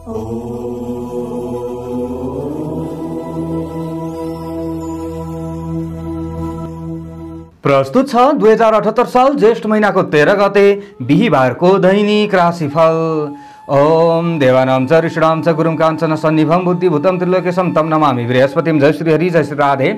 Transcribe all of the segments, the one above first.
प्रस्तुत छ 2078 साल ज्येष्ठ महिनाको 13 गते बिहीबारको दैनिक राशिफल। ओम देवानां च ऋषिणां च गुरुं काञ्चन सन्निभं बुद्धिभूतं त्रिलोकेशं तं नमामि बृहस्पतिं। जय श्री हरि, जय श्री राधे।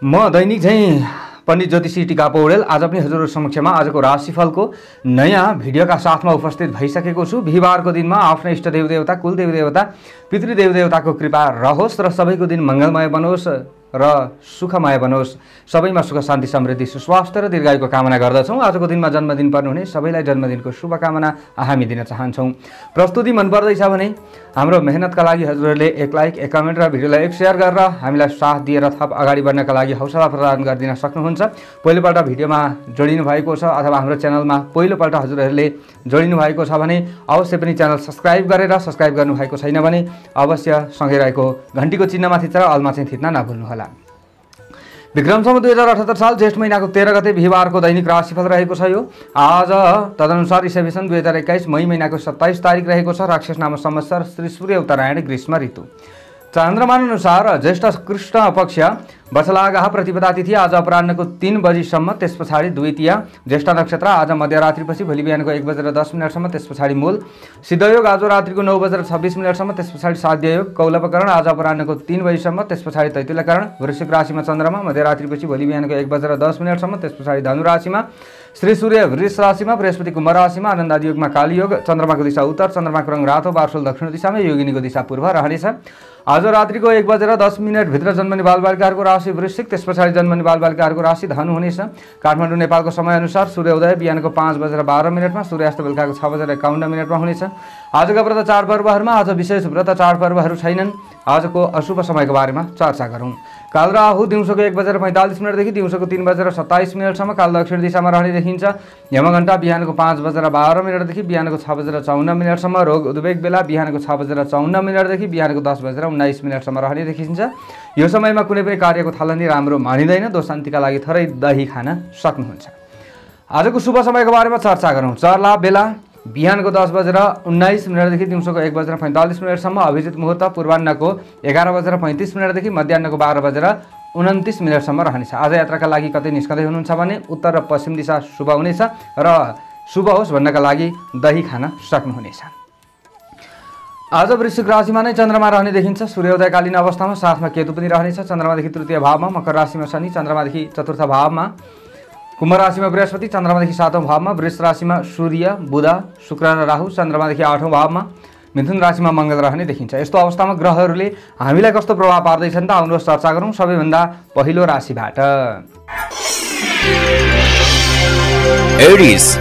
म दैनिक झैं पण्डित ज्योतिषी टिका पौडेल आज पनि हजुरहरु समक्षमा आजको राशिफलको नयाँ भिडियोका साथमा उपस्थित भइसकेको छु। बिहीबारको दिनमा आफ्ना इष्ट देव देवता, कुल देव देवता, पितृदेव देवताको कृपा रहोस् र सबैको दिन मंगलमय बनोस् र सुखमय बनोस्। सबैमा सुख शान्ति समृद्धि सुस्वास्थ्य र दीर्घायुको कामना गर्दछौँ। आजको दिनमा जन्मदिन पर्नुहुने सबैलाई जन्मदिनको शुभकामना हामी दिन चाहन्छौँ। प्रस्तुति मन पर्दैछ भने हाम्रो मेहनतका लागि हजुरहरूले एक लाइक, एक कमेन्ट र भिडियोलाई एक शेयर गरेर हामीलाई साथ दिएर थप अगाडि बढ्नका लागि हौसला प्रदान गरिदिन सक्नुहुन्छ। पहिलोपल्ट भिडियोमा जोडिनु भएको छ अथवा हाम्रो च्यानलमा पहिलोपल्ट हजुरहरूले जोडिनु भएको छ भने अवश्य पनि च्यानल सब्स्क्राइब गरेर, सब्स्क्राइब गर्नुभएको छैन भने अवश्य सँगै रहेको घण्टीको चिन्हमा थिचेर अलमा चाहिँ थिच्न नभुल्नुहोला। विक्रम सम्वत 2078 साल ज्येष्ठ महिनाको 13 गते बिहीबारको दैनिक राशिफल रहेको छ यो। आज तदनुसार ईसा सन् 2021 मई महिनाको 27 तारिक रहेको छ। राक्षस नाम संवत्सर, श्री सूर्य उत्तरायण, ग्रीष्म ऋतु। चन्द्रमान अनुसार ज्येष्ठ कृष्ण पक्ष वत्सलागः प्रतिपदा तिथि आज अपराह्नको 3 बजीसम्म, त्यस पछाडि द्वितीय। ज्येष्ठ नक्षत्र आज मध्यरात्रिपछि भोलि बिहानको 1:10 त्यस पछाडि मूल। सिद्धयोग आज रात्रिको 9:26 त्यस पछाडि साध्ययोग। कौलवकरण आज अपराह्नको 3 बजीसम्म, त्यस पछाडि तैतुल्यकरण। वृश्चिक राशिमा चन्द्रमा मध्यरात्रिपछि भोलि बिहानको 1:10 त्यस पछाडि धनु राशिमा। श्री सूर्य वृष राशिमा, बृहस्पति कुम्भ राशिमा। आनन्द आदि योगमा कालयोग। चन्द्रमाको दिशा उत्तर, चन्द्रमाको रङ रातो, वार्सुल दक्षिण दिशामा, योगिनीको दिशा पूर्व रहनेछ। आज रात्रिको 1:10 भित्र जन्मने बालबालिकाहरूको राशि वृश्चिक, त्यस पछाडि जन्मने बालबालिकाहरूको राशि धनु हुनेछ। काठमाडौँ नेपालको समयअनुसार सूर्योदय बिहानको 5:12 सूर्यास्त बेलुकाको 6:51 हुनेछ। आजका व्रत चाड पर्वहरूमा आज विशेष व्रत चाड पर्वहरू छैनन्। आजको अशुभ समयको बारेमा चर्चा गरौँ। काल राहु दिउँसोको 1:45 देखि दिउँसोको 3:27 काल दक्षिण दिशामा रहने देखिन्छ। यमघण्टा बिहानको 5:12 देखि बिहानको 6:54 रोग उद्वेग बेला बिहानको 6:54 देखि बिहानको 10:19 रहने देखिन्छ। यो समयमा कुनै पनि कार्यको थालनी राम्रो मानिँदैन। दो शान्तिका लागि थोरै दही खान सक्नुहुन्छ। आजको शुभ समयको बारेमा चर्चा गरौँ। चर्ला बेला बिहानको 10:19 देखि दिउँसोको 1:45 अभिजित मुहुर्त पूर्वाह्नको 11:35 देखि मध्याह्नको 12:29 रहनेछ। आज यात्राका लागि कतै निस्कँदै हुनुहुन्छ भने उत्तर र पश्चिम दिशा शुभ हुनेछ र शुभ होस् भन्नका लागि दही खान सक्नुहुनेछ। आज वृश्चिक राशिमा नै चन्द्रमा रहने देखिन्छ। सूर्योदयकालीन अवस्थामा, साथमा केतु पनि रहनेछ। चन्द्रमादेखि तृतीय भावमा, मकर राशिमा शनि, चन्द्रमादेखि चतुर्थ भावमा, कुम्भ राशिमा बृहस्पति, चन्द्रमादेखि 7औं भावमा, वृष राशिमा सूर्य, बुध, शुक्र र राहु, चन्द्रमादेखि 8औं भावमा, मिथुन राशिमा मङ्गल रहने देखिन्छ। यस्तो अवस्थामा ग्रहहरूले हामीलाई कस्तो प्रभाव पार्दैछन् त आउनुहोस् चर्चा गरौँ। सबैभन्दा पहिलो राशिबाट एरिस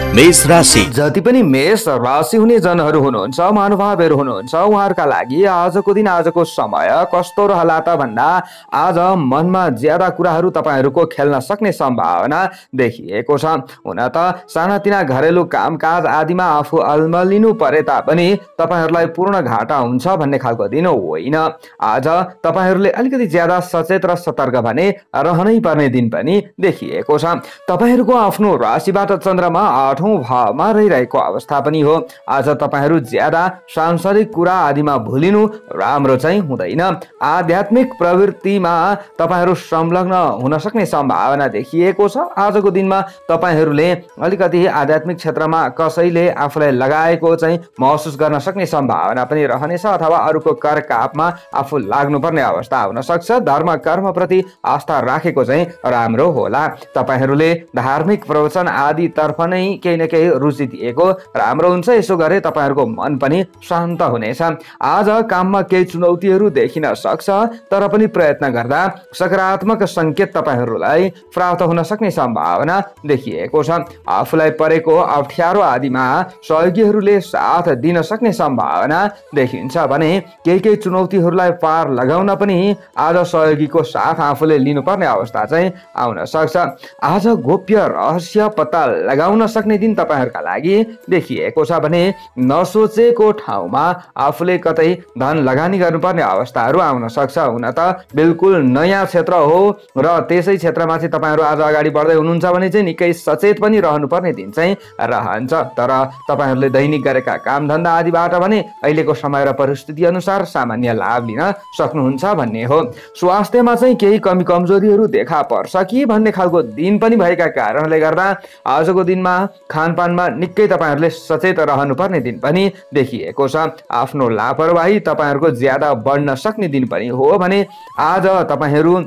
मेष राशि। जति पनि मेष राशि हुने जनहरू हुनुहुन्छ, महानुभावहरू हुनुहुन्छ, उहाँहरूका लागि आजको दिन, आजको समय कस्तो रहला त भन्दा आज मनमा ज्यादा कुराहरू तपाईँहरूको खेल्न सक्ने सम्भावना देखिएको छ। हुन त सानातिना घरेलु कामकाज आदिमा आफू अल्मलिनु परे तापनि तपाईँहरूलाई पूर्ण घाटा हुन्छ भन्ने खालको दिन होइन। आज तपाईँहरूले अलिकति ज्यादा सचेत र सतर्क भने रहनै पर्ने दिन पनि देखिएको छ। तपाईँहरूको आफ्नो राशिबाट चन्द्रमा 8औं भावमा रहिरहेको अवस्था पनि हो। आज तपाईँहरू ज्यादा सांसारिक कुरा आदिमा भुलिनु राम्रो चाहिँ हुँदैन। आध्यात्मिक प्रवृत्तिमा तपाईँहरू संलग्न हुन सक्ने सम्भावना देखिएको छ। आजको दिनमा तपाईँहरूले अलिकति आध्यात्मिक क्षेत्रमा कसैले आफूलाई लगाएको चाहिँ महसुस गर्न सक्ने सम्भावना पनि रहनेछ अथवा अरूको कर कापमा आफू लाग्नुपर्ने अवस्था हुन सक्छ। धर्म कर्मप्रति आस्था राखेको चाहिँ राम्रो होला। तपाईँहरूले धार्मिक प्रवचन आदि तर्फ नै केही न केही रुचि दिएको राम्रो हुन्छ। यसो गरे तपाईँहरूको मन पनि शान्त हुनेछ। आज काममा केही चुनौतीहरू देखिन सक्छ, तर पनि प्रयत्न गर्दा सकारात्मक संकेत तपाईँहरूलाई प्राप्त हुन सक्ने सम्भावना देखिएको छ। आफूलाई परेको अप्ठ्यारो आदिमा सहयोगीहरूले साथ दिन सक्ने सम्भावना देखिन्छ भने केही चुनौतीहरूलाई पार लगाउन पनि आज सहयोगीको साथ आफूले लिनुपर्ने अवस्था चाहिँ आउन सक्छ। आज गोप्य रहस्य पत्ता लगाउन सक्ने दिन तपाईहरुका लागि देखिएको छ भने नसोचेको ठाउँमा आफूले कतै धन लगानी गर्नुपर्ने अवस्थाहरू आउन सक्छ। हुन त बिल्कुल नयाँ क्षेत्र हो र त्यसै क्षेत्रमा चाहिँ तपाईहरु आज अगाडि बढ्दै हुनुहुन्छ भने चाहिँ निकै सचेत पनि रहनुपर्ने दिन चाहिँ रहन्छ। तर तपाईहरुले दैनिक गरेका कामधन्दा आदिबाट भने अहिलेको समय र परिस्थिति अनुसार सामान्य लाभ लिन सक्नुहुन्छ भन्ने हो। स्वास्थ्यमा चाहिँ केही कमी कमजोरीहरू देखा पर्छ कि भन्ने खालको दिन पनि भएका कारणले गर्दा आजको दिनमा खानपानमा निकै तपाईहरुले सचेत रहनुपर्ने दिन पनि देखिएको छ। आफ्नो लापरवाही तपाईहरुको ज्यादा बढ्न सक्ने दिन पनि हो भने आज तपाईहरु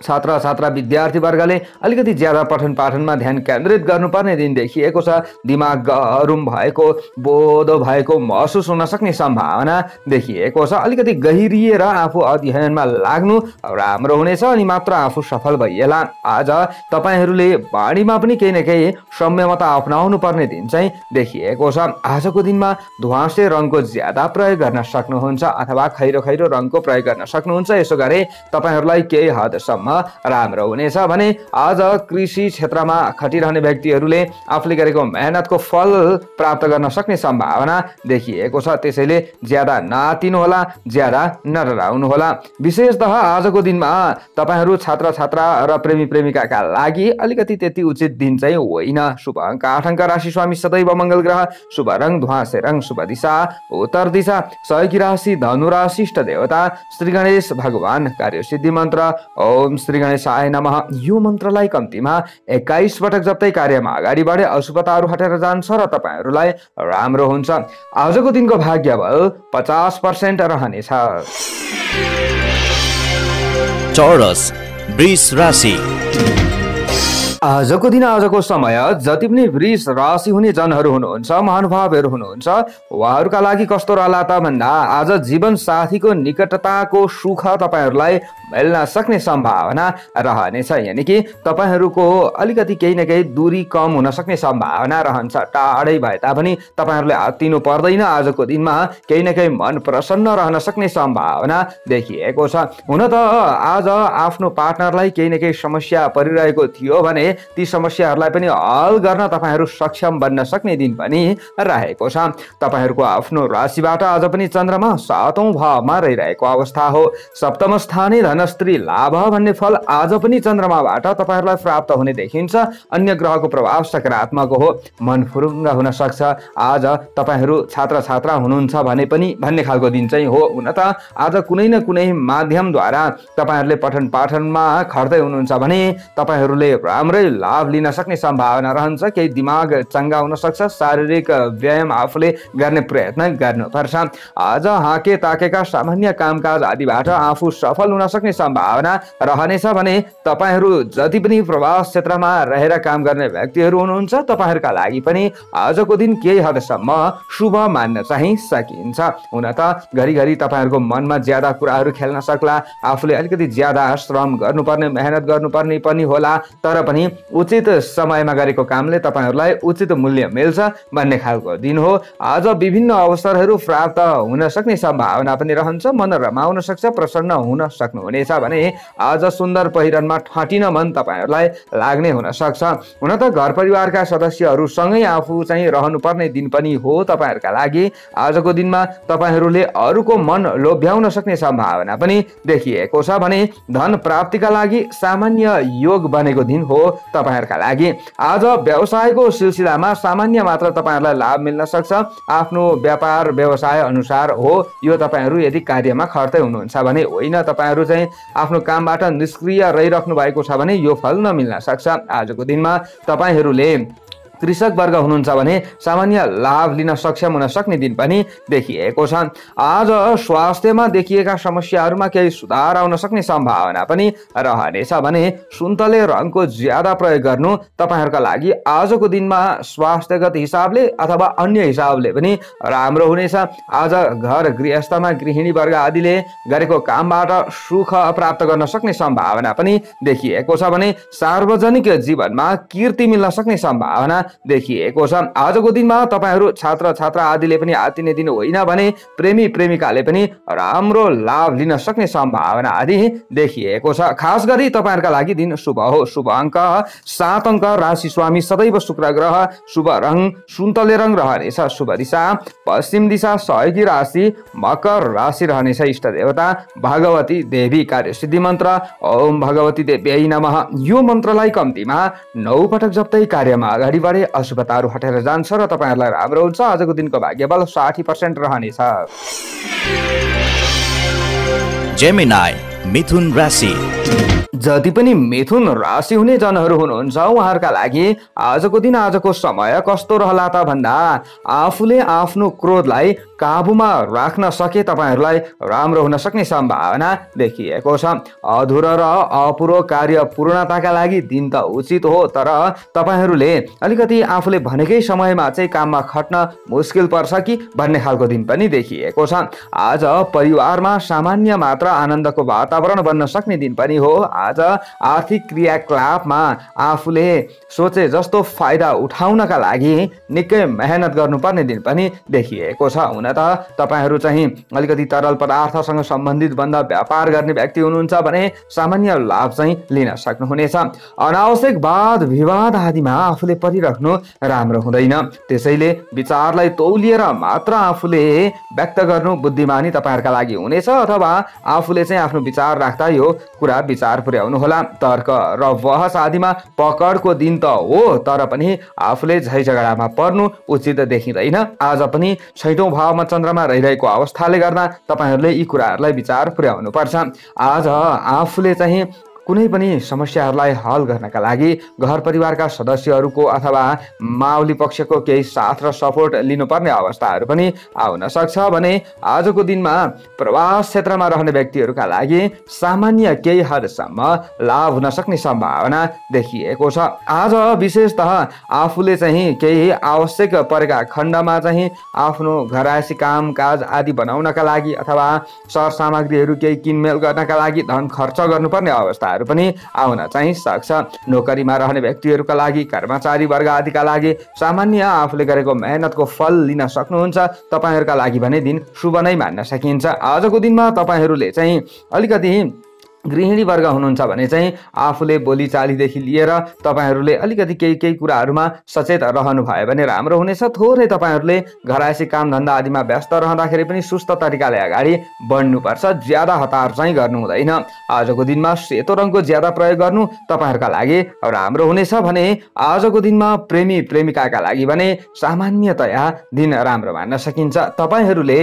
छात्र छात्रा विद्यार्थी वर्गले अलिकति ज्यादा पठन पाठनमा ध्यान केन्द्रित गर्नुपर्ने दिन देखिएको छ। दिमाग गरुम भएको बोधो भएको महसुस हुन सक्ने सम्भावना देखिएको छ। अलिकति गहिरिएर आफू अध्ययनमा लाग्नु राम्रो हुनेछ अनि मात्र आफू सफल भइएला। आज तपाईहरुले बाणीमा पनि केही न केही संयमता अपनाउनु पर्ने दिन चाहिँ देखिएको छ। आजको दिनमा धुवाँसे रङको ज्यादा प्रयोग गर्न सक्नुहुन्छ अथवा खैरो खैरो रङको प्रयोग गर्न सक्नुहुन्छ। यसो गरे तपाईहरुलाई केही हदसम्म राम्रो हुनेछ भने आज कृषि क्षेत्रमा खटिरहने व्यक्तिहरूले आफूले गरेको मेहनतको फल प्राप्त गर्न सक्ने सम्भावना देखिएको छ। त्यसैले ज्यादा नआतिनु होला, ज्यादा नडराउनु होला। विशेषतः आजको दिनमा तपाईहरु छात्र छात्रा र प्रेमी प्रेमिकाका लागि अलिकति त्यति उचित दिन चाहिँ होइन। शुभ अङ्क 8 अङ्क, राशि स्वामी सदैव मङ्गल ग्रह, शुभ रङ धुवाँसे रङ, शुभ दिशा उत्तर दिशा, सहयोगी राशि धनु राशि, इष्ट देवता श्री गणेश भगवान, कार्य सिद्धि मन्त्र ओम श्री गणेशाय नमः। यो मन्त्रलाई कम्तीमा 21 पटक जप्दै कार्यमा अगाडि बढे अशुभताहरू हटेर जान्छ र तपाईहरुलाई राम्रो हुन्छ। आजको दिनको भाग्य बल 50% रहनेछ। टोरस वृष राशि। आजको दिन आजको समय जति पनि वृष राशि हुने जनहरू हुनुहुन्छ, महानुभावहरू हुनुहुन्छ, उहाँहरूका लागि कस्तो रहला त भन्दा आज जीवन साथीको निकटताको सुख तपाईहरुलाई मिल्न सक्ने सम्भावना रहनेछ। यानी कि तपाईहरुको अलिकति केही न केही दूरी कम हुन सक्ने सम्भावना रहन्छ। टाढै भए तापनि तपाईहरुले आत्तिनु पर्दैन। आजको दिनमा केही न केही मन प्रसन्न रहन सक्ने सम्भावना देखिएको छ। हुन त आज आफ्नो पार्टनरलाई केही न केही समस्या परिरहेको थियो भने ती समस्याहरूलाई पनि हल गर्न तपाईहरु सक्षम बन्न सक्ने दिन पनि रहेको छ। तपाईहरुको आफ्नो राशिबाट आज पनि चन्द्रमा 7औं भावमा रहिरहेको अवस्था हो। सप्तम स्थाने धनस्त्री लाभ भन्ने फल आज पनि चन्द्रमाबाट तपाईहरुलाई प्राप्त हुने देखिन्छ। अन्य ग्रहको प्रभाव सकारात्मक हो, मन फुरुङ्ग हुन सक्छ। आज तपाईहरु छात्र छात्रा हुनुहुन्छ भने पनि भन्ने खालको दिन चाहिँ हो। हुन त आज कुनै न कुनै माध्यमद्वारा तपाईहरुले पठन पाठनमा खट्दै हुनुहुन्छ भने तपाईहरुले राम्रै लाभ लिन सक्ने सम्भावना रहन्छ। केही दिमाग चङ्गा हुन सक्छ। शारीरिक व्यायाम आफूले गर्ने प्रयत्न गर्नुपर्छ। आज हाके ताकेका सामान्य कामकाज आदिबाट आफू सफल हुन सक्ने सम्भावना रहनेछ भने तपाईहरु जति पनि प्रवास क्षेत्रमा रहेर काम गर्ने व्यक्तिहरू हुनुहुन्छ तपाईहरुका लागि पनि आजको दिन केही हदसम्म शुभ मान्न चाहिँ सकिन्छ। हुन त घरिघरि तपाईहरुको मनमा ज्यादा कुराहरू खेल्न सक्ला। आफूले अलिकति ज्यादा श्रम गर्नुपर्ने, मेहनत गर्नुपर्ने पनि होला, तर पनि उचित समयमा गरेको कामले तपाईहरुलाई उचित मूल्य मिल्छ भन्ने खालको दिन हो। आज विभिन्न अवसरहरू प्राप्त हुन सक्ने सम्भावना पनि रहन्छ। मन रमाउन सक्छ, प्रसन्न हुन सक्नुहुनेछ भने आज सुन्दर पहिरनमा ठटिन मन तपाईहरुलाई लाग्ने हुन सक्छ। हुन त घर परिवारका सदस्यहरूसँगै आफू चाहिँ रहनुपर्ने दिन पनि हो तपाईहरुका लागि। आजको दिनमा तपाईहरुले अरूको मन लोभ्याउन सक्ने सम्भावना पनि देखिएको छ भने धन प्राप्तिका लागि सामान्य योग बनेको दिन हो तपाईहरुका लागि। आज व्यवसायको सिलसिलामा सामान्य मात्र तपाईहरुलाई लाभ मिल्न सक्छ। आफ्नो व्यापार व्यवसाय अनुसार हो यो। तपाईहरु यदि कार्यमा खट्दै हुनुहुन्छ भने होइन, तपाईहरु चाहिँ आफ्नो कामबाट निष्क्रिय रहिराख्नु भएको छ भने यो फल नमिल्न सक्छ। आजको दिनमा तपाईहरुले कृषक वर्ग हुनुहुन्छ भने सामान्य लाभ लिन सक्षम हुन सक्ने दिन पनि देखिएको छ। आज स्वास्थ्यमा देखिएका समस्याहरूमा केही सुधार आउन सक्ने सम्भावना पनि रहनेछ भने सुन्तले रङको ज्यादा प्रयोग गर्नु तपाईहरुका लागि आजको दिनमा स्वास्थ्यगत हिसाबले अथवा अन्य हिसाबले पनि राम्रो हुनेछ। आज घर गृहस्थमा गृहिणी वर्ग आदिले गरेको कामबाट सुख प्राप्त गर्न सक्ने सम्भावना पनि देखिएको छ भने सार्वजनिक जीवनमा कीर्ति मिल्न सक्ने सम्भावना देखिएको छ। आजको दिनमा तपाईहरू छात्र छात्रा आदिले पनि आतिने दिन होइन भने प्रेमी प्रेमिकाले पनि राम्रो लाभ लिन सक्ने सम्भावना आदि देखिएको छ। खास गरी तपाईहरुका लागि दिन शुभ हो। शुभ अङ्क 7 अङ्क, राशि स्वामी सदैव शुक्र ग्रह, शुभ रङ सुन्तले रङ रहनेछ, शुभ दिशा पश्चिम दिशा, सहयोगी राशि मकर राशि रहनेछ। इष्ट देवता भगवती देवी, कार्यसिद्धि मन्त्र ओम भगवती देव्यै नमः। यो मन्त्रलाई कम्तीमा 9 पटक जप्दै कार्यमा अगाडि बढे अशुभताहरू हटेर जान्छ र तपाईहरुलाई राम्रो हुन्छ। आजको दिनको भाग्यबल 60% रहनेछ। जेमिनाई मिथुन राशि। जति पनि मिथुन राशि हुने जनहरू हुनुहुन्छ उहाँहरूका लागि आजको दिन आजको समय कस्तो रहला त भन्दा आफूले आफ्नो क्रोधलाई काबुमा राख्न सके तपाईहरूलाई राम्रो हुन सक्ने सम्भावना देखिएको छ। अधुरो र अपुरो कार्य पूर्णताका लागि दिन त उचित हो, तर तपाईहरूले अलिकति आफूले भनेकै समयमा चाहिँ काममा खट्न मुस्किल पर्छ कि भन्ने खालको दिन पनि देखिएको छ। आज परिवारमा सामान्य मात्र आनन्दको वातावरण बन्न सक्ने दिन पनि हो। आज आर्थिक क्रियाकलापमा आफूले सोचे जस्तो फाइदा उठाउनका लागि निकै मेहनत गर्नुपर्ने दिन पनि देखिएको छ। हुन त तपाईहरू चाहिँ अलिकति तरल पदार्थसँग सम्बन्धित भन्दा व्यापार गर्ने व्यक्ति हुनुहुन्छ भने सामान्य लाभ चाहिँ लिन सक्नुहुनेछ। अनावश्यक वाद विवाद आदिमा आफूले परिराख्नु राम्रो हुँदैन, त्यसैले विचारलाई तौलिएर मात्र आफूले व्यक्त गर्नु बुद्धिमानी तपाईहरुका लागि हुनेछ, अथवा आफूले चाहिँ आफ्नो विचार राख्दा यो कुरा विचार पुर्याउनु होला। तर्क र बहस आदिमा पकडको दिन त हो, तर पनि आफूले झै झगडामा पर्नु उचित देखिँदैन। आज पनि 6औं भावमा चन्द्रमा रहिरहेको अवस्थाले गर्दा तपाईहरूले यी कुराहरूलाई विचार पुर्याउनु पर्छ। आज आफूले चाहिँ कुनै पनि समस्याहरूलाई हल गर्नका लागि घर परिवारका सदस्यहरूको अथवा मावली पक्षको केही साथ र सपोर्ट लिनुपर्ने अवस्थाहरू पनि आउन सक्छ भने आजको दिनमा प्रवास क्षेत्रमा रहने व्यक्तिहरूका लागि सामान्य केही हदसम्म लाभ हुन सक्ने सम्भावना देखिएको छ। आज विशेषतः आफूले चाहिँ केही आवश्यक परेका खण्डमा चाहिँ आफ्नो घरायसी कामकाज आदि बनाउनका लागि अथवा सरसामग्रीहरू केही किनमेल गर्नका लागि धन खर्च गर्नुपर्ने अवस्थाहरू पनि आउन चाहिँ सक्छ। नोकरीमा रहने व्यक्तिहरूका लागि, कर्मचारी वर्ग आदिका लागि सामान्य आफूले गरेको मेहनतको फल लिन सक्नुहुन्छ। तपाईहरुका लागि भने दिन शुभ नै मान्न सकिन्छ। आजको दिनमा तपाईहरूले चाहिँ अलिकति गृहिणी वर्ग हुनुहुन्छ भने चाहिँ आफूले बोलीचालीदेखि लिएर तपाईहरूले अलिकति केही कुराहरूमा सचेत रहनु भयो भने राम्रो हुनेछ। थोरै तपाईहरूले घरायसी काम धन्दा आदिमा व्यस्त रहँदाखेरि पनि सुस्त तरिकाले अगाडि बढ्नुपर्छ, ज्यादा हतार चाहिँ गर्नु हुँदैन। आजको दिनमा सेतो रङको ज्यादा प्रयोग गर्नु तपाईहरुका लागि राम्रो हुनेछ भने आजको दिनमा प्रेमी प्रेमिकाका लागि भने सामान्यतया दिन राम्रो मान्न सकिन्छ। तपाईहरूले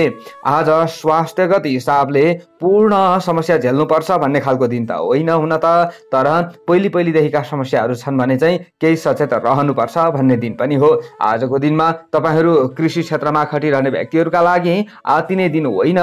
आज स्वास्थ्यगत हिसाबले पूर्ण समस्या झेल्नुपर्छ भन्ने खालको दिन त होइन हुन त, तर पहिलेदेखिका समस्याहरू छन् भने चाहिँ केही सचेत रहनुपर्छ भन्ने दिन पनि हो। आजको दिनमा तपाईहरू कृषि क्षेत्रमा खटिरहने व्यक्तिहरूका लागि आतिने दिन होइन।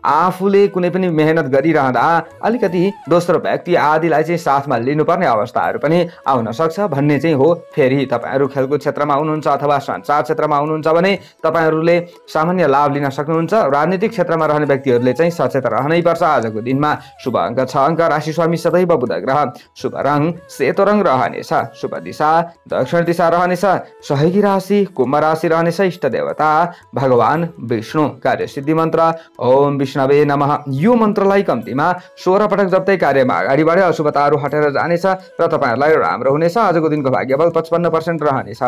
आफूले कुनै पनि मेहनत गरिरहँदा अलिकति दोस्रो व्यक्ति आदिलाई चाहिँ साथमा लिनुपर्ने अवस्थाहरू पनि आउन सक्छ भन्ने चाहिँ हो। फेरि तपाईहरू खेलकुद क्षेत्रमा हुनुहुन्छ अथवा सञ्चार क्षेत्रमा हुनुहुन्छ भने तपाईहरूले सामान्य लाभ लिन सक्नुहुन्छ। राजनीतिक क्षेत्रमा रहने व्यक्तिहरूले चाहिँ सचेत रहनै पर्छ। आजको दिनमा शुभ अङ्क 6 अङ्क, राशि स्वामी सदैव बुध ग्रह, शुभ रङ सेतो रङ रहनेछ, शुभ दिशा दक्षिण दिशा रहनेछ, सहयोगी राशि कुम्भ राशि रहनेछ। इष्ट देवता भगवान विष्णु, कार्यसिद्धि मन्त्र ओम विष्णवे नमः। यो मन्त्रलाई कम्तीमा 16 पटक जप्दै कार्यमा अगाडि बढे अशुभताहरू हटेर जानेछ र तपाईहरुलाई राम्रो हुनेछ। आजको दिनको भाग्यबल 55% रहनेछ।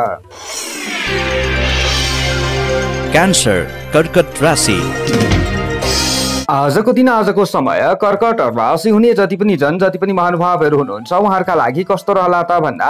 क्यान्सर कर्कट राशि। आजको दिन आजको समय कर्कट राशि हुने जति पनि महानुभावहरू हुनुहुन्छ उहाँहरूका लागि कस्तो रहला त भन्दा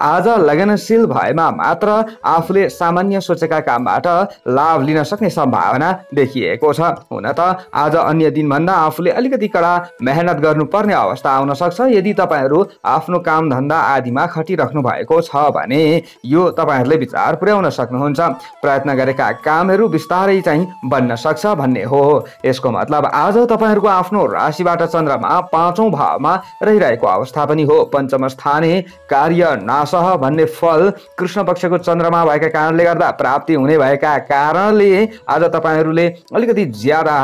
आज लगनशील भएमा मात्र आफूले सामान्य सोचेका कामबाट लाभ लिन सक्ने सम्भावना देखिएको छ। हुन त आज अन्य दिनभन्दा आफूले अलिकति कडा मेहनत गर्नुपर्ने अवस्था आउन सक्छ। यदि तपाईहरू आफ्नो काम धन्दा आदिमा खटिराख्नु भएको छ भने यो तपाईहरूले विचार पुर्याउन सक्नुहुन्छ। प्रयत्न गरेका कामहरू बिस्तारै चाहिँ बन्न सक्छ भन्ने हो। यसको मतलब अब आज तपाईहरूको आफ्नो राशिबाट चन्द्रमा 5औं भावमा रहिरहेको अवस्था पनि हो। पञ्चम स्थाने कार्य नाशः भन्ने फल कृष्ण पक्षको चन्द्रमा भएका कारणले गर्दा प्राप्ति हुने भएका कारणले आज तपाईहरूले अलिकति ज्यादा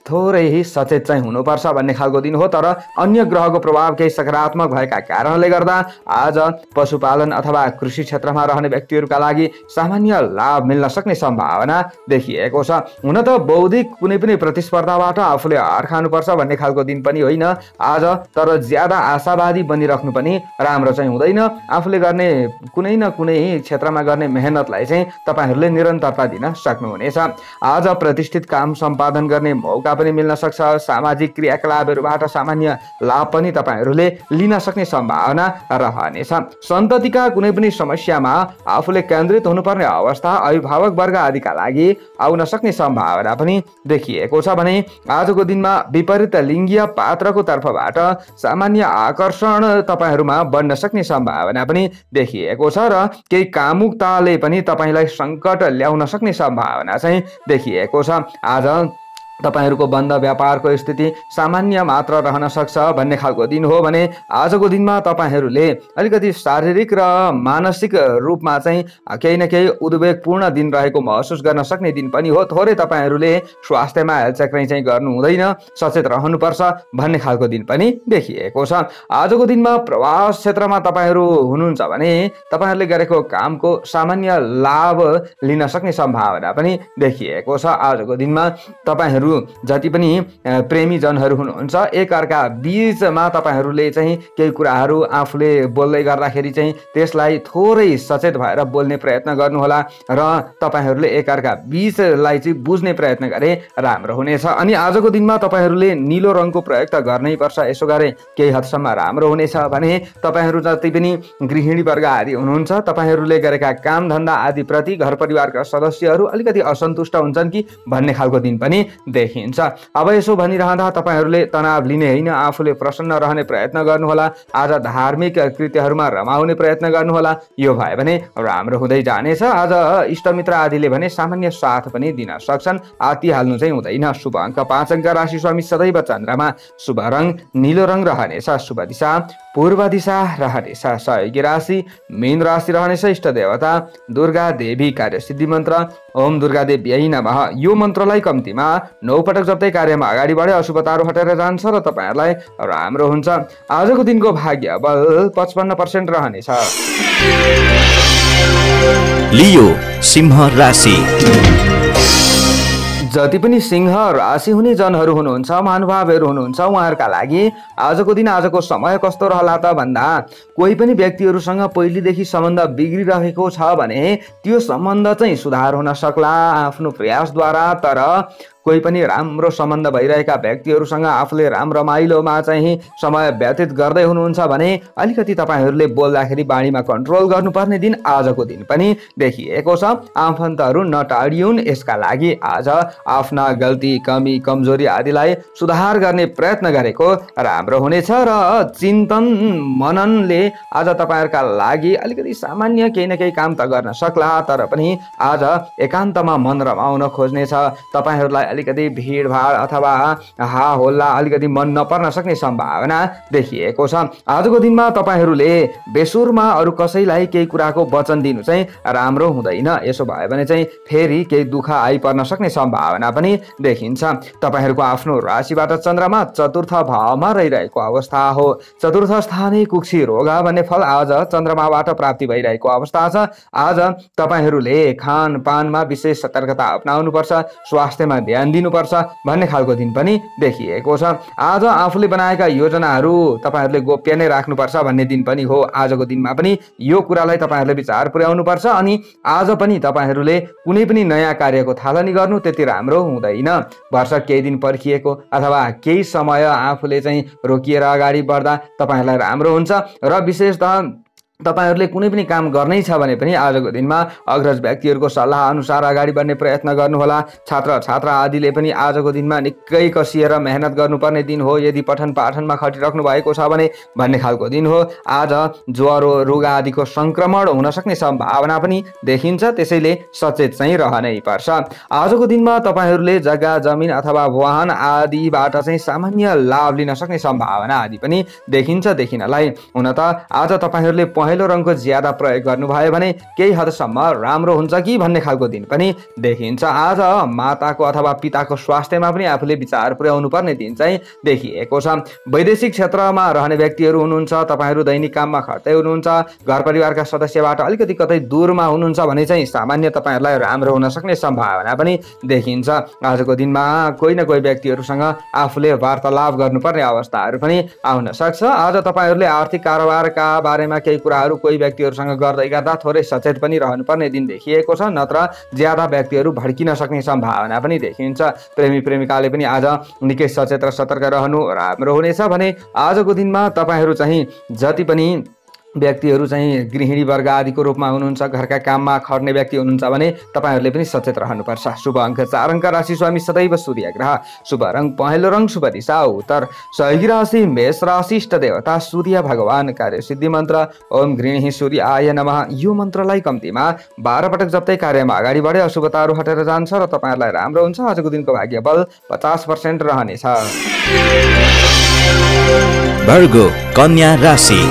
थोरै सचेत चाहिँ हुनुपर्छ भन्ने खालको दिन हो। तर अन्य ग्रहको प्रभाव केही सकारात्मक भएका कारणले गर्दा आज पशुपालन अथवा कृषि क्षेत्रमा रहने व्यक्तिहरूका लागि सामान्य लाभ मिल्न सक्ने सम्भावना देखिएको छ। हुन त बौद्धिक कुनै पनि प्रतिस्पर्धाबाट आफूले हार खानुपर्छ भन्ने खालको दिन पनि होइन आज, तर ज्यादा आशावादी बनिराख्नु पनि राम्रो चाहिँ हुँदैन। आफूले गर्ने कुनै न कुनै क्षेत्रमा गर्ने मेहनतलाई चाहिँ तपाईहरूले निरन्तरता दिन सक्नुहुनेछ। आज प्रतिष्ठित काम सम्पादन गर्ने मौका पनि मिल्न सक्छ। सामाजिक क्रियाकलापहरूबाट सामान्य लाभ पनि तपाईहरूले लिन सक्ने सम्भावना रहनेछ। सन्ततिका कुनै पनि समस्यामा आफूले केन्द्रित हुनुपर्ने अवस्था अभिभावक वर्ग आदिका लागि आउन सक्ने सम्भावना पनि देखिएको छ भने आजको दिनमा विपरीत लिङ्गीय पात्रको तर्फबाट सामान्य आकर्षण तपाईहरूमा बढ्न सक्ने सम्भावना पनि देखिएको छ र केही कामुकताले पनि तपाईलाई सङ्कट ल्याउन सक्ने सम्भावना चाहिँ देखिएको छ। आज तपाईहरूको बन्द व्यापारको स्थिति सामान्य मात्र रहन सक्छ भन्ने खालको दिन हो भने आजको दिनमा तपाईहरूले अलिकति शारीरिक र मानसिक रूपमा चाहिँ केही न केही उद्वेगपूर्ण दिन रहेको महसुस गर्न सक्ने दिन पनि हो। थोरै तपाईहरूले स्वास्थ्यमा हेलचक्राइ चाहिँ गर्नु हुँदैन, सचेत रहनुपर्छ भन्ने खालको दिन पनि देखिएको छ। आजको दिनमा प्रवास क्षेत्रमा तपाईहरू हुनुहुन्छ भने तपाईहरूले गरेको कामको सामान्य लाभ लिन सक्ने सम्भावना पनि देखिएको छ। आजको दिनमा तपाईहरू जति पनि प्रेमी जनहरू हुनुहुन्छ एकअर्का बीचमा तपाईहरूले चाहिँ केही कुराहरू आफूले बोल्दै गर्दाखेरि चाहिँ त्यसलाई थोरै सचेत भएर बोल्ने प्रयत्न गर्नुहोला र तपाईहरूले एकअर्का बीचलाई चाहिँ बुझ्ने प्रयत्न गरे राम्रो हुनेछ। अनि आजको दिनमा तपाईहरूले नीलो रङको प्रयोग त गर्नै पर्छ, यसो गरे केही हदसम्म राम्रो हुनेछ भने तपाईहरू जति पनि गृहिणी वर्ग आदि हुनुहुन्छ तपाईहरूले गरेका काम धन्दा आदि प्रति घर परिवारका सदस्यहरू अलिकति असन्तुष्ट हुन्छन् कि भन्ने खालको दिन पनि देखिन्छ। अब यसो भनिरहँदा तपाईहरूले तनाव लिने होइन, आफूले प्रसन्न रहने प्रयत्न गर्नुहोला। आज धार्मिक कृत्यहरूमा रमाउने प्रयत्न गर्नुहोला, यो भयो भने राम्रो हुँदै जानेछ। आज इष्टमित्र आदिले भने सामान्य साथ पनि दिन सक्छन्, आत्तिहाल्नु चाहिँ हुँदैन। शुभ अङ्क 5 अङ्क, राशि स्वामी सदैव चन्द्रमा, शुभ रङ नीलो रङ रहनेछ, शुभ दिशा पूर्व दिशा रहनेछ, सहयोगी राशि मीन राशि रहनेछ। इष्ट देवता दुर्गा देवी, कार्य सिद्धि मन्त्र ओम दुर्गा देव्यै नमः। यो मन्त्रलाई कम्तीमा 9 पटक जप्दै कार्यमा अगाडि बढे अशुभताहरू हटेर जान्छ र तपाईहरूलाई राम्रो हुन्छ। आजको दिनको भाग्य बल 55% रहनेछ। लियो सिंह राशि। जति पनि सिंह राशि हुने जनहरू हुनुहुन्छ, महानुभावहरू हुनुहुन्छ, उहाँहरूका लागि आजको दिन आजको समय कस्तो रहला त भन्दा कोही पनि व्यक्तिहरूसँग पहिलेदेखि सम्बन्ध बिग्रिरहेको छ भने त्यो सम्बन्ध चाहिँ सुधार हुन सक्ला आफ्नो प्रयासद्वारा। तर कोही पनि राम्रो सम्बन्ध भइरहेका व्यक्तिहरूसँग आफूले रमाइलोमा चाहिँ समय व्यतीत गर्दै हुनुहुन्छ भने अलिकति तपाईहरूले बोल्दाखेरि बाणीमा कन्ट्रोल गर्नुपर्ने दिन आजको दिन पनि देखिएको छ। आफन्तहरू नटाडिउन्, यसका लागि आज आफ्ना गल्ती कमी कमजोरी आदिलाई सुधार गर्ने प्रयत्न गरेको राम्रो हुनेछ र चिन्तन मननले आज तपाईहरूका लागि अलिकति सामान्य केही न केही काम त गर्न सक्ला, तर पनि आज एकान्तमा मन रमाउन खोज्नेछ। तपाईहरूलाई अलिकति भिडभाड अथवा हाहोल्ला अलिकति मन नपर्न सक्ने सम्भावना देखिएको छ। आजको दिनमा तपाईहरूले बेसुरमा अरू कसैलाई केही कुराको वचन दिनु चाहिँ राम्रो हुँदैन, यसो भयो भने चाहिँ फेरि केही दुःख आइपर्न सक्ने सम्भावना पनि देखिन्छ। तपाईहरूको आफ्नो राशिबाट चन्द्रमा चतुर्थ भावमा रहिरहेको अवस्था हो। चतुर्थ स्थाने कुक्षी रोग भन्ने फल आज चन्द्रमाबाट प्राप्ति भइरहेको अवस्था छ। आज तपाईहरूले खानपानमा विशेष सतर्कता अपनाउनुपर्छ, स्वास्थ्यमा ध्यान दिनुपर्छ भन्ने खालको दिन पनि देखिएको छ। आज आफूले बनाएका योजनाहरू तपाईहरूले गोप्य नै राख्नुपर्छ भन्ने दिन पनि हो। आजको दिनमा पनि यो कुरालाई तपाईहरूले विचार पुर्याउनुपर्छ। अनि आज पनि तपाईहरूले कुनै पनि नयाँ कार्यको थालनी गर्नु त्यति राम्रो हुँदैन। वर्ष केही दिन पर्खिएको अथवा केही समय आफूले चाहिँ रोकिएर अगाडि बढ्दा तपाईहरूलाई राम्रो हुन्छ र विशेषतः तपाईहरुले कुनै पनि काम गर्नै छ भने पनि आजको दिनमा अग्रज व्यक्तिहरुको सल्लाह अनुसार अगाडि बढ्ने प्रयत्न गर्नुहोला। छात्र छात्रा आदिले पनि आजको दिनमा निकै कसिएर मेहनत गर्नुपर्ने दिन हो। यदि पठन पाठनमा खटिराख्नु भएको छ भने भन्ने खालको दिन हो। आज ज्वरो रोग आदिको संक्रमण हुन सक्ने सम्भावना पनि देखिन्छ, त्यसैले सचेत चाहिँ रहनै पर्छ। आजको दिनमा तपाईहरुले जग्गा जमिन अथवा वाहन आदिबाट चाहिँ सामान्य लाभ लिन सक्ने सम्भावना आदि पनि देखिन्छ देखिनलाई। हुन त आज तपाईहरुले पहेँलो रङको ज्यादा प्रयोग गर्नुभयो भने केही हदसम्म राम्रो हुन्छ कि भन्ने खालको दिन पनि देखिन्छ। आज माताको अथवा पिताको स्वास्थ्यमा पनि आफूले विचार पुर्याउनु पर्ने दिन चाहिँ देखिएको छ। वैदेशिक क्षेत्रमा रहने व्यक्तिहरू हुनुहुन्छ, तपाईहरु दैनिक काममा खट्दै हुनुहुन्छ, घर परिवारका सदस्यबाट अलिकति कतै दूरमा हुनुहुन्छ भने चाहिँ सामान्य तपाईहरुलाई राम्रो हुन सक्ने सम्भावना पनि देखिन्छ। आजको दिनमा कोही न कोही व्यक्तिहरूसँग आफूले वार्तालाप गर्नुपर्ने अवस्थाहरू पनि आउन सक्छ। आज तपाईहरुले आर्थिक कारोबारका बारेमा केही कुराहरू कोही व्यक्तिहरूसँग गर्दै गर्दा थोरै सचेत पनि रहनुपर्ने दिन देखिएको छ, नत्र ज्यादा व्यक्तिहरू भड्किन सक्ने सम्भावना पनि देखिन्छ। प्रेमी प्रेमिकाले पनि आज निकै सचेत र सतर्क रहनु राम्रो हुनेछ भने आजको दिनमा तपाईहरु चाहिँ जति पनि व्यक्तिहरू चाहिँ गृहिणी वर्ग आदिको रूपमा हुनुहुन्छ, घरका काममा खट्ने व्यक्ति हुनुहुन्छ भने तपाईहरुले पनि सचेत रहनुपर्छ। शुभ अङ्क 4 अङ्क, राशि स्वामी सदैव सूर्य ग्रह, शुभ रङ पहेँलो रङ, शुभ दिशा उत्तर, सहयोगी राशि मेष राशि, इष्ट देवता सूर्य भगवान, कार्य सिद्धि मन्त्र ओम गृहिणी सूर्याय नमः। यो मन्त्रलाई कम्तीमा 12 पटक जप्दै कार्यमा अगाडि बढे अशुभताहरू हटेर जान्छ र तपाईहरुलाई राम्रो हुन्छ। आजको दिनको भाग्य बल 50% रहनेछ। भर्गो कन्या राशि।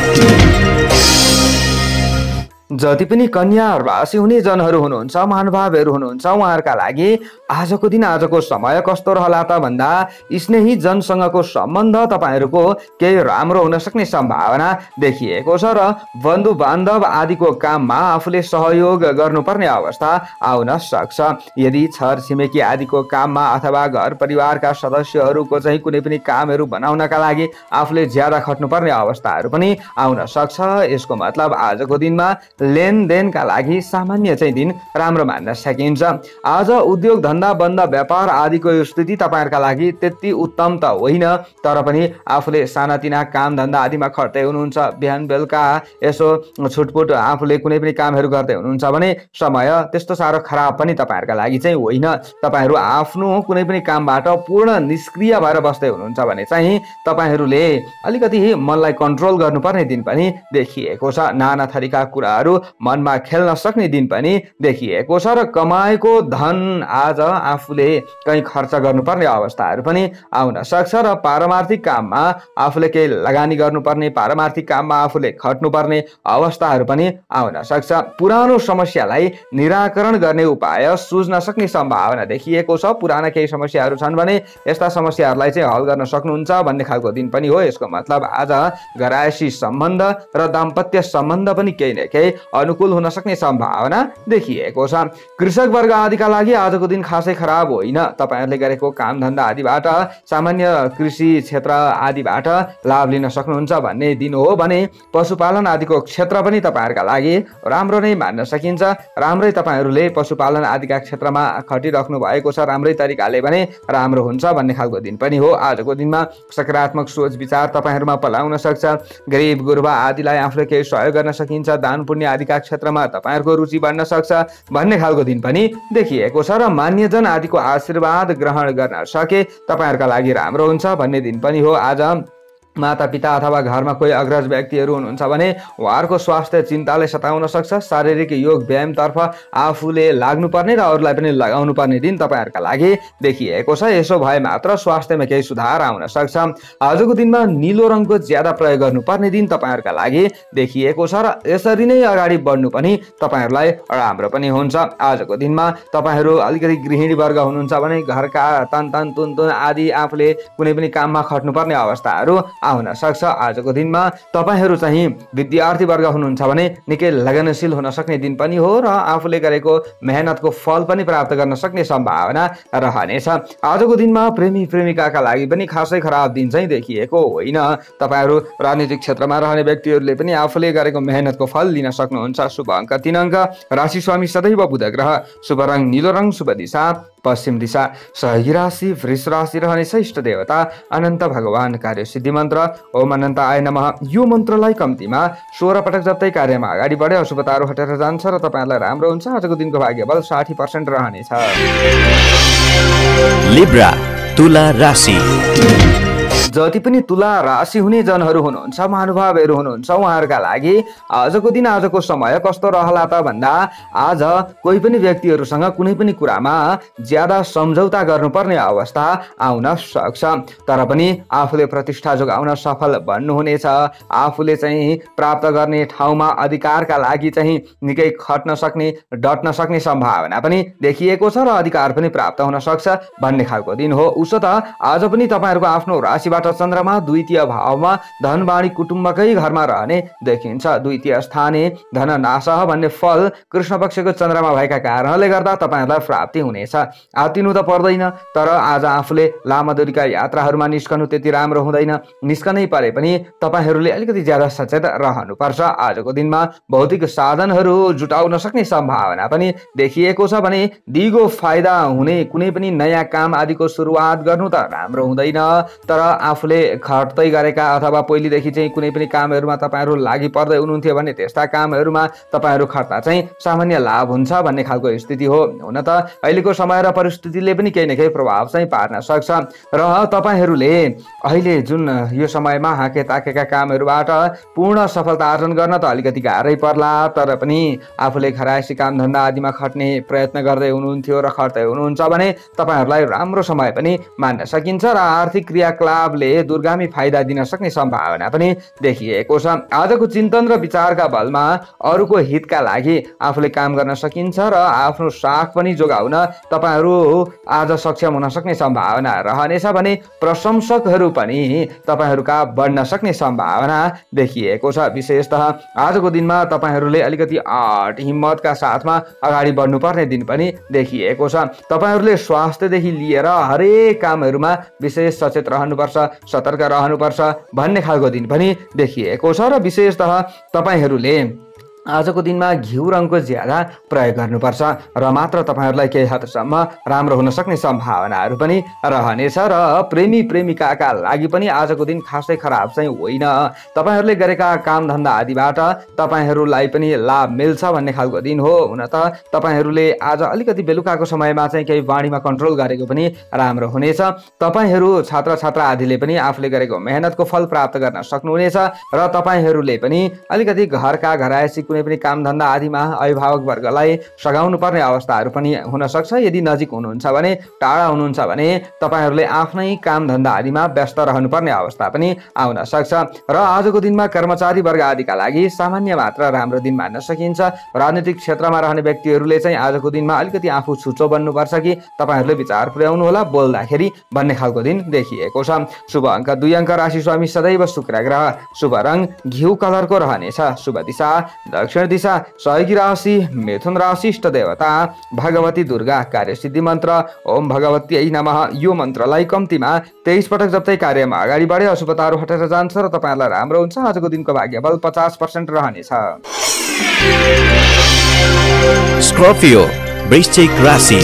जति पनि कन्या राशि हुने जनहरू हुनुहुन्छ, महानुभावहरू हुनुहुन्छ, उहाँहरूका लागि आजको दिन आजको समय कस्तो रहला त भन्दा स्नेही जनसँगको सम्बन्ध तपाईहरुको केही राम्रो हुन सक्ने सम्भावना देखिएको छ र बन्धु बान्धव आदिको काममा आफूले सहयोग गर्नुपर्ने अवस्था आउन सक्छ। यदि छर छिमेकी आदिको काममा अथवा घर परिवारका सदस्यहरूको चाहिँ कुनै पनि कामहरू बनाउनका लागि आफूले ज्यादा खट्नुपर्ने अवस्थाहरू पनि आउन सक्छ। यसको मतलब आजको दिनमा लेनदेनका लागि सामान्य चाहिँ दिन राम्रो मान्न सकिन्छ। आज उद्योग धन्दा बन्द व्यापार आदिको स्थिति तपाईहरुका लागि त्यति उत्तम त होइन, तर पनि आफूले सानातिना काम धन्दा आदिमा खट्दै हुनुहुन्छ, बिहान बेलुका यसो छुटपुट आफूले कुनै पनि कामहरू गर्दै हुनुहुन्छ भने समय त्यस्तो साह्रो खराब पनि तपाईहरुका लागि चाहिँ होइन। तपाईहरु आफ्नो कुनै पनि कामबाट पूर्ण निष्क्रिय भएर बस्दै हुनुहुन्छ भने चाहिँ तपाईहरुले अलिकति मनलाई कन्ट्रोल गर्नुपर्ने दिन पनि देखिएको छ। नाना थरीका कुराहरू मनमा खेल्न सक्ने दिन पनि देखिएको छ र कमाएको धन आज आफूले कहीँ खर्च गर्नुपर्ने अवस्थाहरू पनि आउन सक्छ र पारमार्थिक काममा आफूले केही लगानी गर्नुपर्ने, पारमार्थिक काममा आफूले खट्नुपर्ने अवस्थाहरू पनि आउन सक्छ। पुरानो समस्यालाई निराकरण गर्ने उपाय सुझ्न सक्ने सम्भावना देखिएको छ। पुराना केही समस्याहरू छन् भने यस्ता समस्याहरूलाई चाहिँ हल गर्न सक्नुहुन्छ भन्ने खालको दिन पनि हो। यसको मतलब आज घरायसी सम्बन्ध र दाम्पत्य सम्बन्ध पनि केही न केही अनुकूल हुन सक्ने सम्भावना देखिएको छ। कृषक वर्ग आदिका लागि आजको दिन खासै खराब होइन। तपाईहरुले गरेको काम धन्दा आदिबाट सामान्य कृषि क्षेत्र आदिबाट लाभ लिन सक्नुहुन्छ भन्ने दिन हो भने पशुपालन आदिको क्षेत्र पनि तपाईहरुका लागि राम्रो नै मान्न सकिन्छ। राम्रै तपाईहरुले पशुपालन आदिका क्षेत्रमा खटिराख्नु भएको छ, राम्रै तरिकाले भने राम्रो हुन्छ भन्ने खालको दिन पनि हो। आजको दिनमा सकारात्मक सोच विचार तपाईहरुमा पलाउन सक्छ। गरिब गुरुबा आदिलाई आफूले केही सहयोग गर्न सकिन्छ। दान पुण्य आदिका क्षेत्रमा तपाईहरुको रुचि बढ्न सक्छ भन्ने खालको दिन पनि देखिएको छ र मान्यजन आदिको आशीर्वाद ग्रहण गर्न सके तपाईहरुका लागि राम्रो हुन्छ भन्ने दिन पनि हो। आज माता पिता अथवा घरमा कोही अग्रज व्यक्तिहरू हुनुहुन्छ भने उहाँहरूको स्वास्थ्य चिन्ताले सताउन सक्छ। शारीरिक योग व्यायामतर्फ आफूले लाग्नुपर्ने र अरूलाई पनि लगाउनु पर्ने दिन तपाईहरुका लागि देखिएको छ। यसो भए मात्र स्वास्थ्यमा केही सुधार आउन सक्छ। आजको दिनमा नीलो रङको ज्यादा प्रयोग गर्नुपर्ने दिन तपाईहरुका लागि देखिएको छ र यसरी नै अगाडि बढ्नु पनि तपाईहरुलाई राम्रो पनि हुन्छ। आजको दिनमा तपाईहरु अलिकति गृहिणी वर्ग हुनुहुन्छ भने घरका तन तुन आदि आफूले कुनै पनि काममा खट्नुपर्ने अवस्थाहरू आउन सक्छ। आजको दिनमा तपाईहरु चाहिँ विद्यार्थी वर्ग हुनुहुन्छ भने निकै लगनशील हुन सक्ने दिन पनि हो र आफूले गरेको मेहनतको फल पनि प्राप्त गर्न सक्ने सम्भावना रहनेछ। आजको दिनमा प्रेमी प्रेमिकाका लागि पनि खासै खराब दिन चाहिँ देखिएको होइन। तपाईहरु राजनीतिक क्षेत्रमा रहने व्यक्तिहरूले पनि आफूले गरेको मेहनतको फल लिन सक्नुहुन्छ। शुभ अङ्क 3 अङ्क, राशि स्वामी सदैव बुध ग्रह, शुभ रङ नीलो रङ, शुभ दिशा पश्चिम दिशा, सहयोगी राशि वृष राशि रहनेछ। इष्ट देवता अनन्त भगवान, कार्य सिद्धि मन्त्र मन्त्र ओम अनन्ताय नमः यो मन्त्रलाई कम्तीमा 16 पटक जप्दै कार्यमा अगाडि बढे अशुभताहरू हटेर जान्छ र तपाईँहरूलाई राम्रो हुन्छ। आजको दिनको भाग्यबल 60% रहनेछ। लिब्रा तुला राशि। जति पनि तुला राशि हुने जनहरू हुनुहुन्छ, महानुभावहरू हुनुहुन्छ, उहाँहरूका लागि आजको दिन आजको समय कस्तो रहला त भन्दा आज कोही पनि व्यक्तिहरूसँग कुनै पनि कुरामा ज्यादा सम्झौता गर्नुपर्ने अवस्था आउन सक्छ। तर पनि आफूले प्रतिष्ठा जोगाउन सफल बन्नुहुनेछ। आफूले चाहिँ प्राप्त गर्ने ठाउँमा अधिकारका लागि चाहिँ निकै खट्न सक्ने, डट्न सक्ने सम्भावना पनि देखिएको छ र अधिकार पनि प्राप्त हुन सक्छ भन्ने खालको दिन हो। उसो त आज पनि तपाईँहरूको आफ्नो राशिबाट चन्द्रमा द्वितीय भावमा धनवाणी कुटुम्बकै घरमा रहने देखिन्छ। द्वितीय स्थाने धन नाश भन्ने फल कृष्ण पक्षको चन्द्रमा भएका कारणले गर्दा तपाईँहरूलाई प्राप्ति हुनेछ। आत्तिनु त पर्दैन, तर आज आफूले लामो दूरीका यात्राहरूमा निस्कनु त्यति राम्रो हुँदैन। निस्कनै परे पनि तपाईँहरूले अलिकति ज्यादा सचेत रहनुपर्छ। आजको दिनमा भौतिक साधनहरू जुटाउन सक्ने सम्भावना पनि देखिएको छ भने दिगो फाइदा हुने कुनै पनि नयाँ काम आदिको सुरुवात गर्नु त राम्रो हुँदैन। तर आफूले खट्दै गरेका अथवा पहिलेदेखि चाहिँ कुनै पनि कामहरूमा तपाईँहरू लागि पर्दै हुनुहुन्थ्यो भने त्यस्ता कामहरूमा तपाईँहरू खट्दा चाहिँ सामान्य लाभ हुन्छ भन्ने खालको स्थिति हो। हुन त अहिलेको समय र परिस्थितिले पनि केही न केही प्रभाव चाहिँ पार्न सक्छ र तपाईँहरूले अहिले जुन यो समयमा हाके ताकेका कामहरूबाट पूर्ण सफलता आर्जन गर्न त अलिकति गाह्रै पर्ला। तर पनि आफूले खरायसी काम धन्दा आदिमा खट्ने प्रयत्न गर्दै हुनुहुन्थ्यो र खट्दै हुनुहुन्छ भने तपाईँहरूलाई राम्रो समय पनि मान्न सकिन्छ र आर्थिक क्रियाकलापले दूरगामी फाइदा दिन सक्ने सम्भावना पनि देखिएको छ। आजको चिन्तन र विचारका बलमा अरूको हितका लागि आफूले काम गर्न सकिन्छ र आफ्नो साख पनि जोगाउन तपाईँहरू आज सक्षम हुन सक्ने सम्भावना रहनेछ भने प्रशंसकहरू पनि तपाईँहरूका बढ्न सक्ने सम्भावना देखिएको छ। विशेषतः आजको दिनमा तपाईँहरूले अलिकति आँट हिम्मतका साथमा अगाडि बढ्नुपर्ने दिन पनि देखिएको छ। तपाईँहरूले स्वास्थ्यदेखि लिएर हरेक कामहरूमा विशेष सचेत रहनुपर्छ, सतर्क रहनुपर्छ भन्ने खालको दिन पनि देखिएको छ र विशेषतः तपाईँहरूले आजको दिनमा घिउ रङको ज्यादा प्रयोग गर्नुपर्छ र मात्र तपाईँहरूलाई केही हदसम्म राम्रो हुन सक्ने सम्भावनाहरू पनि रहनेछ र प्रेमी प्रेमिकाका लागि पनि आजको दिन खासै खराब चाहिँ होइन। तपाईँहरूले गरेका कामधन्दा आदिबाट तपाईँहरूलाई पनि लाभ मिल्छ भन्ने खालको दिन हो। हुन त तपाईँहरूले आज अलिकति बेलुकाको समयमा चाहिँ केही वाणीमा कन्ट्रोल गरेको पनि राम्रो हुनेछ। तपाईँहरू छात्र छात्रा आदिले पनि आफूले गरेको मेहनतको फल प्राप्त गर्न सक्नुहुनेछ र तपाईँहरूले पनि अलिकति घरका घरायसी कुनै पनि कामधन्दा आदिमा अभिभावक वर्गलाई सघाउनु पर्ने अवस्थाहरू पनि हुन सक्छ। यदि नजिक हुनुहुन्छ भने, टाढा हुनुहुन्छ भने तपाईँहरूले आफ्नै कामधन्दा आदिमा व्यस्त रहनुपर्ने अवस्था पनि आउन सक्छ र आजको दिनमा कर्मचारी वर्ग आदिका लागि सामान्य मात्र राम्रो दिन मान्न सकिन्छ। राजनीतिक क्षेत्रमा रहने व्यक्तिहरूले चाहिँ आजको दिनमा अलिकति आफू छुचो बन्नुपर्छ कि तपाईँहरूले विचार पुर्याउनु होला बोल्दाखेरि भन्ने खालको दिन देखिएको छ। शुभ अङ्क 2 अङ्क, राशि स्वामी सदैव शुक्र ग्रह, शुभ रङ घिउ कलरको रहनेछ, शुभ दिशा दक्षिण दिशा, सहयोगी राशि मिथुन राशि, इष्ट देवता भगवती दुर्गा, कार्यसिद्धि मन्त्र ओम भगवती नमः यो मन्त्रलाई कम्तीमा 23 पटक जप्दै कार्यमा अगाडि बढे अशुभताहरू हटेर जान्छ र तपाईँहरूलाई राम्रो हुन्छ। आजको दिनको भाग्यबल 50% रहनेछ। स्कर्पियो वृश्चिक राशि।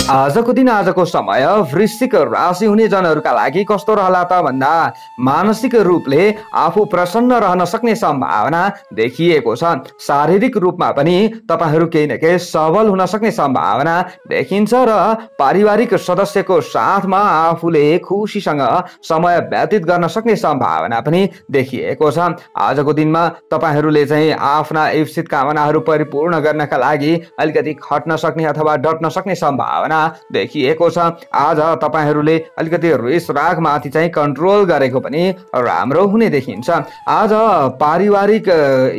आजको दिन आजको समय वृश्चिक राशि हुने जनहरूका लागि कस्तो रहला त भन्दा मानसिक रूपले आफू प्रसन्न रहन सक्ने सम्भावना देखिएको छ। शारीरिक रूपमा पनि तपाईँहरू केही न केही सबल हुन सक्ने सम्भावना देखिन्छ र पारिवारिक सदस्यको साथमा आफूले खुसीसँग समय व्यतीत गर्न सक्ने सम्भावना पनि देखिएको छ। आजको दिनमा तपाईँहरूले चाहिँ आफ्ना इप्सित कामनाहरू परिपूर्ण गर्नका लागि अलिकति खट्न सक्ने अथवा डट्न सक्ने सम्भावना देखिएको छ। आज तपाईहरूले अलिकति रिस रागमाथि चाहिँ कन्ट्रोल गरेको पनि राम्रो हुने देखिन्छ। आज पारिवारिक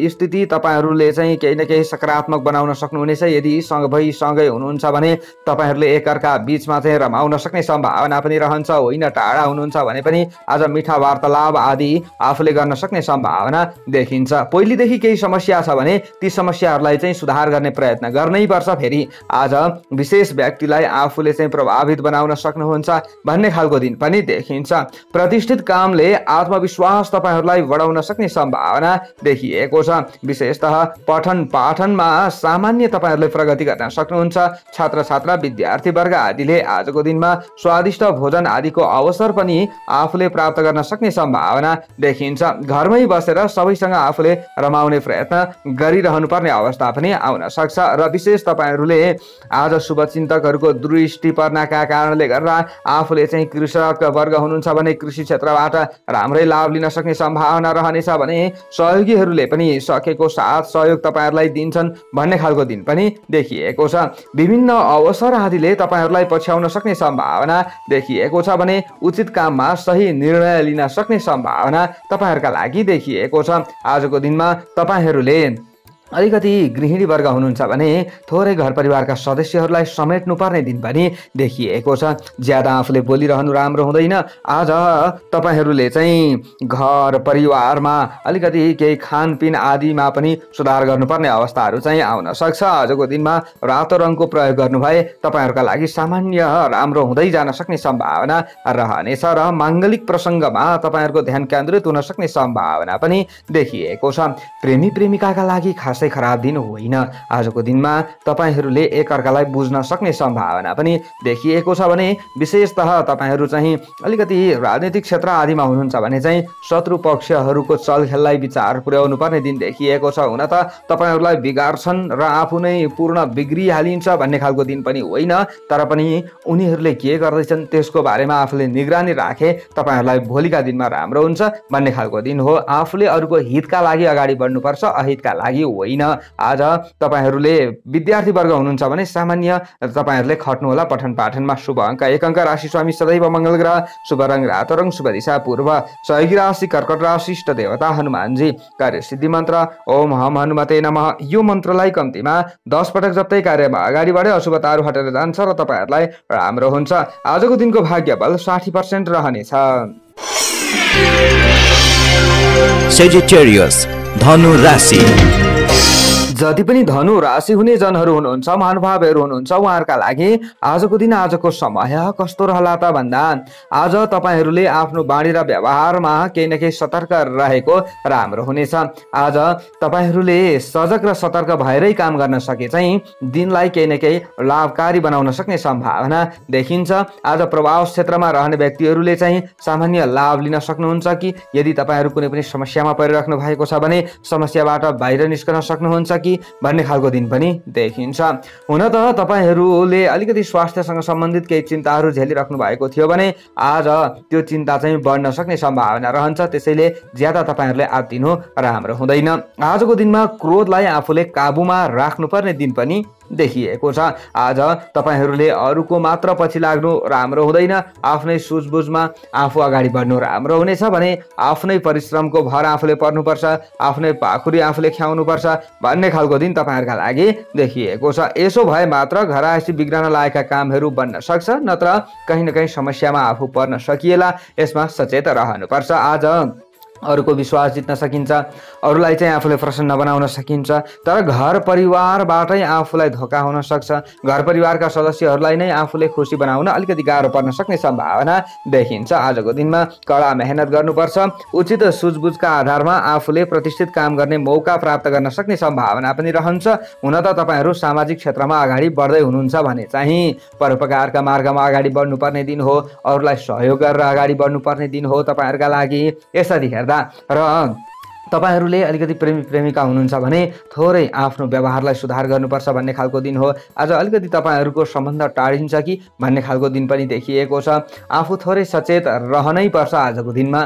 स्थिति तपाईहरूले चाहिँ केही न केही सकारात्मक बनाउन सक्नुहुनेछ। यदि सँगै हुनुहुन्छ भने तपाईहरूले एकअर्का बीचमा चाहिँ रमाउन सक्ने सम्भावना पनि रहन्छ। होइन टाढा हुनुहुन्छ भने पनि आज मिठा वार्तालाप आदि आफूले गर्न सक्ने सम्भावना देखिन्छ। पहिलेदेखि केही समस्या छ भने ती समस्याहरूलाई चाहिँ सुधार गर्ने प्रयत्न गर्नै पर्छ। फेरि आज विशेष व्यक्तिलाई आफूले चाहिँ प्रभावित बनाउन सक्नुहुन्छ भन्ने खालको दिन पनि देखिन्छ। प्रतिष्ठित कामले आत्मविश्वास तपाईहरूलाई बढाउन सक्ने सम्भावना देखिएको छ। विशेषतः पठन पाठनमा सामान्य तपाईहरूले प्रगति गर्न सक्नुहुन्छ। छात्र छात्रा विद्यार्थी वर्ग आदिले आजको दिनमा स्वादिष्ट भोजन आदिको अवसर पनि आफूले प्राप्त गर्न सक्ने सम्भावना देखिन्छ। घरमै बसेर सबैसँग आफूले रमाउने प्रयत्न गरिरहनु पर्ने अवस्था पनि आउन सक्छ र विशेष तपाईहरूले आज शुभचिन्तकहरूको दृष्टि पर्नका कारणले गर्दा आफूले चाहिँ कृषक वर्ग हुनुहुन्छ भने कृषि क्षेत्रबाट राम्रै लाभ लिन सक्ने सम्भावना रहनेछ भने सहयोगीहरूले पनि सकेको साथ सहयोग तपाईहरूलाई दिन्छन् भन्ने खालको दिन पनि देखिएको छ। विभिन्न अवसर आदिले तपाईहरूलाई पछ्याउन सक्ने सम्भावना देखिएको छ भने उचित काममा सही निर्णय लिन सक्ने सम्भावना तपाईहरूका लागि देखिएको छ। आजको दिनमा तपाईहरूले अलिकति गृहिणी वर्ग हुनुहुन्छ भने थोरै घर परिवारका सदस्यहरूलाई समेट्नु पर्ने दिन पनि देखिएको छ। ज्यादा आफूले बोलिरहनु राम्रो हुँदैन। आज तपाईहरूले चाहिँ घर परिवारमा अलिकति केही खानपिन आदिमा पनि सुधार गर्नुपर्ने अवस्थाहरू चाहिँ आउन सक्छ। आजको दिनमा रातो रङको प्रयोग गर्नु भए तपाईहरूका लागि सामान्य राम्रो हुँदै जान सक्ने सम्भावना रहनेछ र माङ्गलिक प्रसङ्गमा तपाईहरूको ध्यान केन्द्रित हुन सक्ने सम्भावना पनि देखिएको छ। प्रेमी प्रेमिकाका लागि खासै खराब दिन होइन। आजको दिनमा तपाईहरूले एकअर्कालाई बुझ्न सक्ने सम्भावना पनि देखिएको छ भने विशेषतः तपाईहरू चाहिँ अलिकति राजनीतिक क्षेत्र आदिमा हुनुहुन्छ भने चाहिँ शत्रु पक्षहरूको चलखेललाई विचार पुर्याउनु पर्ने दिन देखिएको छ। हुन त तपाईहरूलाई बिगार्छन् र आफू नै पूर्ण बिग्रिहालिन्छ भन्ने खालको दिन पनि होइन, तर पनि उनीहरूले के गर्दैछन् त्यसको बारेमा आफूले निगरानी राखे तपाईहरूलाई भोलिका दिनमा राम्रो हुन्छ भन्ने खालको दिन हो। आफूले अरूको हितका लागि अगाडि बढ्नुपर्छ, अहितका लागि होइन। आज तपाईहरूले विद्यार्थी वर्ग हुनुहुन्छ भने सामान्य तपाईहरूले खट्नु होला पठन पाठनमा। शुभ अङ्क 1 अङ्क, राशि स्वामी सदैव मङ्गल ग्रह, शुभ रङ रातो रङ, शुभ दिशा पूर्व, सहयोगी राशि कर्कट राशि, इष्ट देवता हनुमानजी, कार्य सिद्धि मन्त्र ओम हम हनुमते नमः। यो मन्त्रलाई कम्तीमा 10 पटक जप्दै कार्यमा अगाडि बढे अशुभताहरू हटेर जान्छ र तपाईहरूलाई राम्रो हुन्छ। आजको दिनको भाग्य बल 60% रहनेछ। सेजिटेरियस धनु राशि। जति पनि धनु राशि हुने जनहरू हुनुहुन्छ, महानुभावहरू हुनुहुन्छ, उहाँहरूका लागि आजको दिन आजको समय कस्तो रहला त भन्दा आज तपाईहरूले आफ्नो बाणी र व्यवहारमा केही न केही सतर्क रहेको राम्रो हुनेछ। आज तपाईहरूले सजग र सतर्क भएरै काम गर्न सके चाहिँ दिनलाई केही न केही लाभकारी बनाउन सक्ने सम्भावना देखिन्छ। आज प्रभाव क्षेत्रमा रहने व्यक्तिहरूले चाहिँ सामान्य लाभ लिन सक्नुहुन्छ कि यदि तपाईहरू कुनै पनि समस्यामा परिराख्नु भएको छ भने समस्याबाट बाहिर निस्कन सक्नुहुन्छ कि भन्ने खालको दिन पनि देखिन्छ। हुन त तपाईहरूले अलिकति स्वास्थ्यसँग सम्बन्धित केही चिन्ताहरू झेलिराख्नु भएको थियो भने आज त्यो चिन्ता चाहिँ बढ्न सक्ने सम्भावना रहन्छ। त्यसैले ज्यादा तपाईहरूले आत्तिनु राम्रो हुँदैन। आजको दिनमा क्रोधलाई आफूले काबुमा राख्नुपर्ने दिन पनि देखिएको छ। आज तपाईहरूले अरूको मात्र पछि लाग्नु राम्रो हुँदैन। आफ्नै सुझबुझमा आफू अगाडि बढ्नु राम्रो हुनेछ भने आफ्नै परिश्रमको भर आफूले पर्नुपर्छ, आफ्नै पाखुरी आफूले ख्याउनुपर्छ भन्ने खालको दिन तपाईहरूका लागि देखिएको छ। यसो भए मात्र घरायसी बिग्रन लागेका कामहरू बन्न सक्छ, नत्र कहीँ न कहीँ समस्यामा आफू पर्न सकिएला। यसमा सचेत रहनुपर्छ। आज अरूको विश्वास जित्न सकिन्छ, अरूलाई चाहिँ आफूले प्रसन्न बनाउन सकिन्छ, तर घर परिवारबाटै आफूलाई धोका हुन सक्छ। घर परिवारका सदस्यहरूलाई नै आफूले खुसी बनाउन अलिकति गाह्रो पर्न सक्ने सम्भावना देखिन्छ। आजको दिनमा कडा मेहनत गर्नुपर्छ। उचित सुझबुझका आधारमा आफूले प्रतिष्ठित काम गर्ने मौका प्राप्त गर्न सक्ने सम्भावना पनि रहन्छ। हुन त तपाईहरू सामाजिक क्षेत्रमा अगाडि बढ्दै हुनुहुन्छ भने चाहिँ परोपकारका मार्गमा अगाडि बढ्नुपर्ने दिन हो, अरूलाई सहयोग गरेर अगाडि बढ्नुपर्ने दिन हो तपाईहरूका लागि। यसरी हेर्दा र तपाईहरूले अलिकति प्रेमी प्रेमिका हुनुहुन्छ भने थोरै आफ्नो व्यवहारलाई सुधार गर्नुपर्छ भन्ने खालको दिन हो। आज अलिकति तपाईँहरूको सम्बन्ध टाढिन्छ कि भन्ने खालको दिन पनि देखिएको छ। आफू थोरै सचेत रहनै पर्छ आजको दिनमा।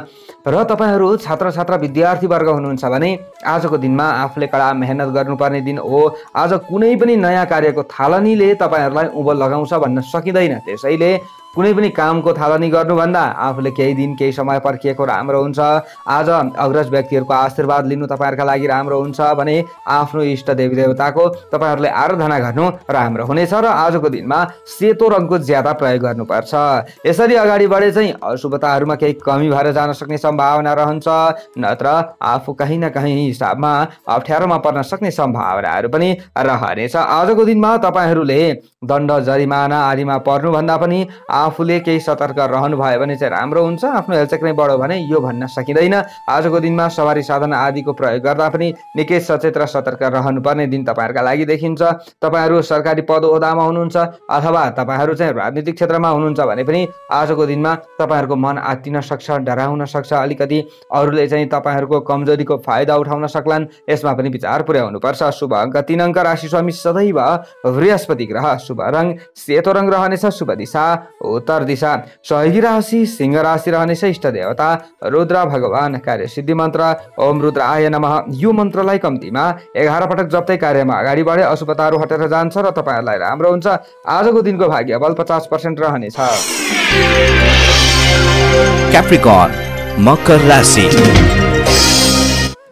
र तपाईँहरू छात्र छात्रा विद्यार्थी वर्ग हुनुहुन्छ भने आजको दिनमा आफूले कडा मेहनत गर्नुपर्ने दिन हो। आज कुनै पनि नयाँ कार्यको थालनीले तपाईँहरूलाई उँभो लगाउँछ भन्न सकिँदैन। त्यसैले कुनै पनि कामको थालनी गर्नुभन्दा आफूले केही दिन केही समय पर्खिएको राम्रो हुन्छ। आज अग्रज व्यक्तिहरूको आशीर्वाद लिनु तपाईँहरूका लागि राम्रो हुन्छ भने आफ्नो इष्ट देवी देवताको तपाईँहरूले आराधना गर्नु राम्रो हुनेछ र आजको दिनमा सेतो रङको ज्यादा प्रयोग गर्नुपर्छ। यसरी अगाडि बढे चाहिँ अशुभताहरूमा केही कमी भएर जान सक्ने सम्भावना रहन्छ, नत्र आफू कहीँ न कहीँ हिसाबमा अप्ठ्यारोमा पर्न सक्ने सम्भावनाहरू पनि रहनेछ। आजको दिनमा तपाईँहरूले दण्ड जरिमाना आदिमा पर्नुभन्दा पनि आफूले केही सतर्क रहनु भयो भने चाहिँ राम्रो हुन्छ। आफ्नो हेलचेक नै बढो भने यो भन्न सकिँदैन। आजको दिनमा सवारी साधन आदिको प्रयोग गर्दा पनि निकै सचेत र सतर्क रहनुपर्ने दिन तपाईँहरूका लागि देखिन्छ। तपाईँहरू सरकारी पद ओहदामा हुनुहुन्छ अथवा तपाईँहरू चाहिँ राजनीतिक क्षेत्रमा हुनुहुन्छ भने पनि आजको दिनमा तपाईँहरूको मन आत्तिन सक्छ, डराउन सक्छ। अलिकति अरूले चाहिँ तपाईँहरूको कमजोरीको फाइदा उठाउन सक्लान्, यसमा पनि विचार पुर्याउनुपर्छ। शुभ अङ्क 3 अङ्क, राशि स्वामी सदैव बृहस्पति ग्रह, शुभ रङ सेतो रङ रहनेछ, शुभ दिशा उत्तर दिशा, सहयोगी राशि सिंह राशि रहनेछ, इष्ट देवता रुद्र भगवान, कार्य सिद्धि मन्त्र ओम रुद्राय नमः। यो मन्त्रलाई कम्तीमा 11 पटक जप्दै कार्यमा अगाडि बढे अशुभताहरू हटेर जान्छ र तपाईँहरूलाई राम्रो हुन्छ। आजको दिनको भाग्य बल 50% रहनेछ। क्याप्रिकर्न मकर राशि।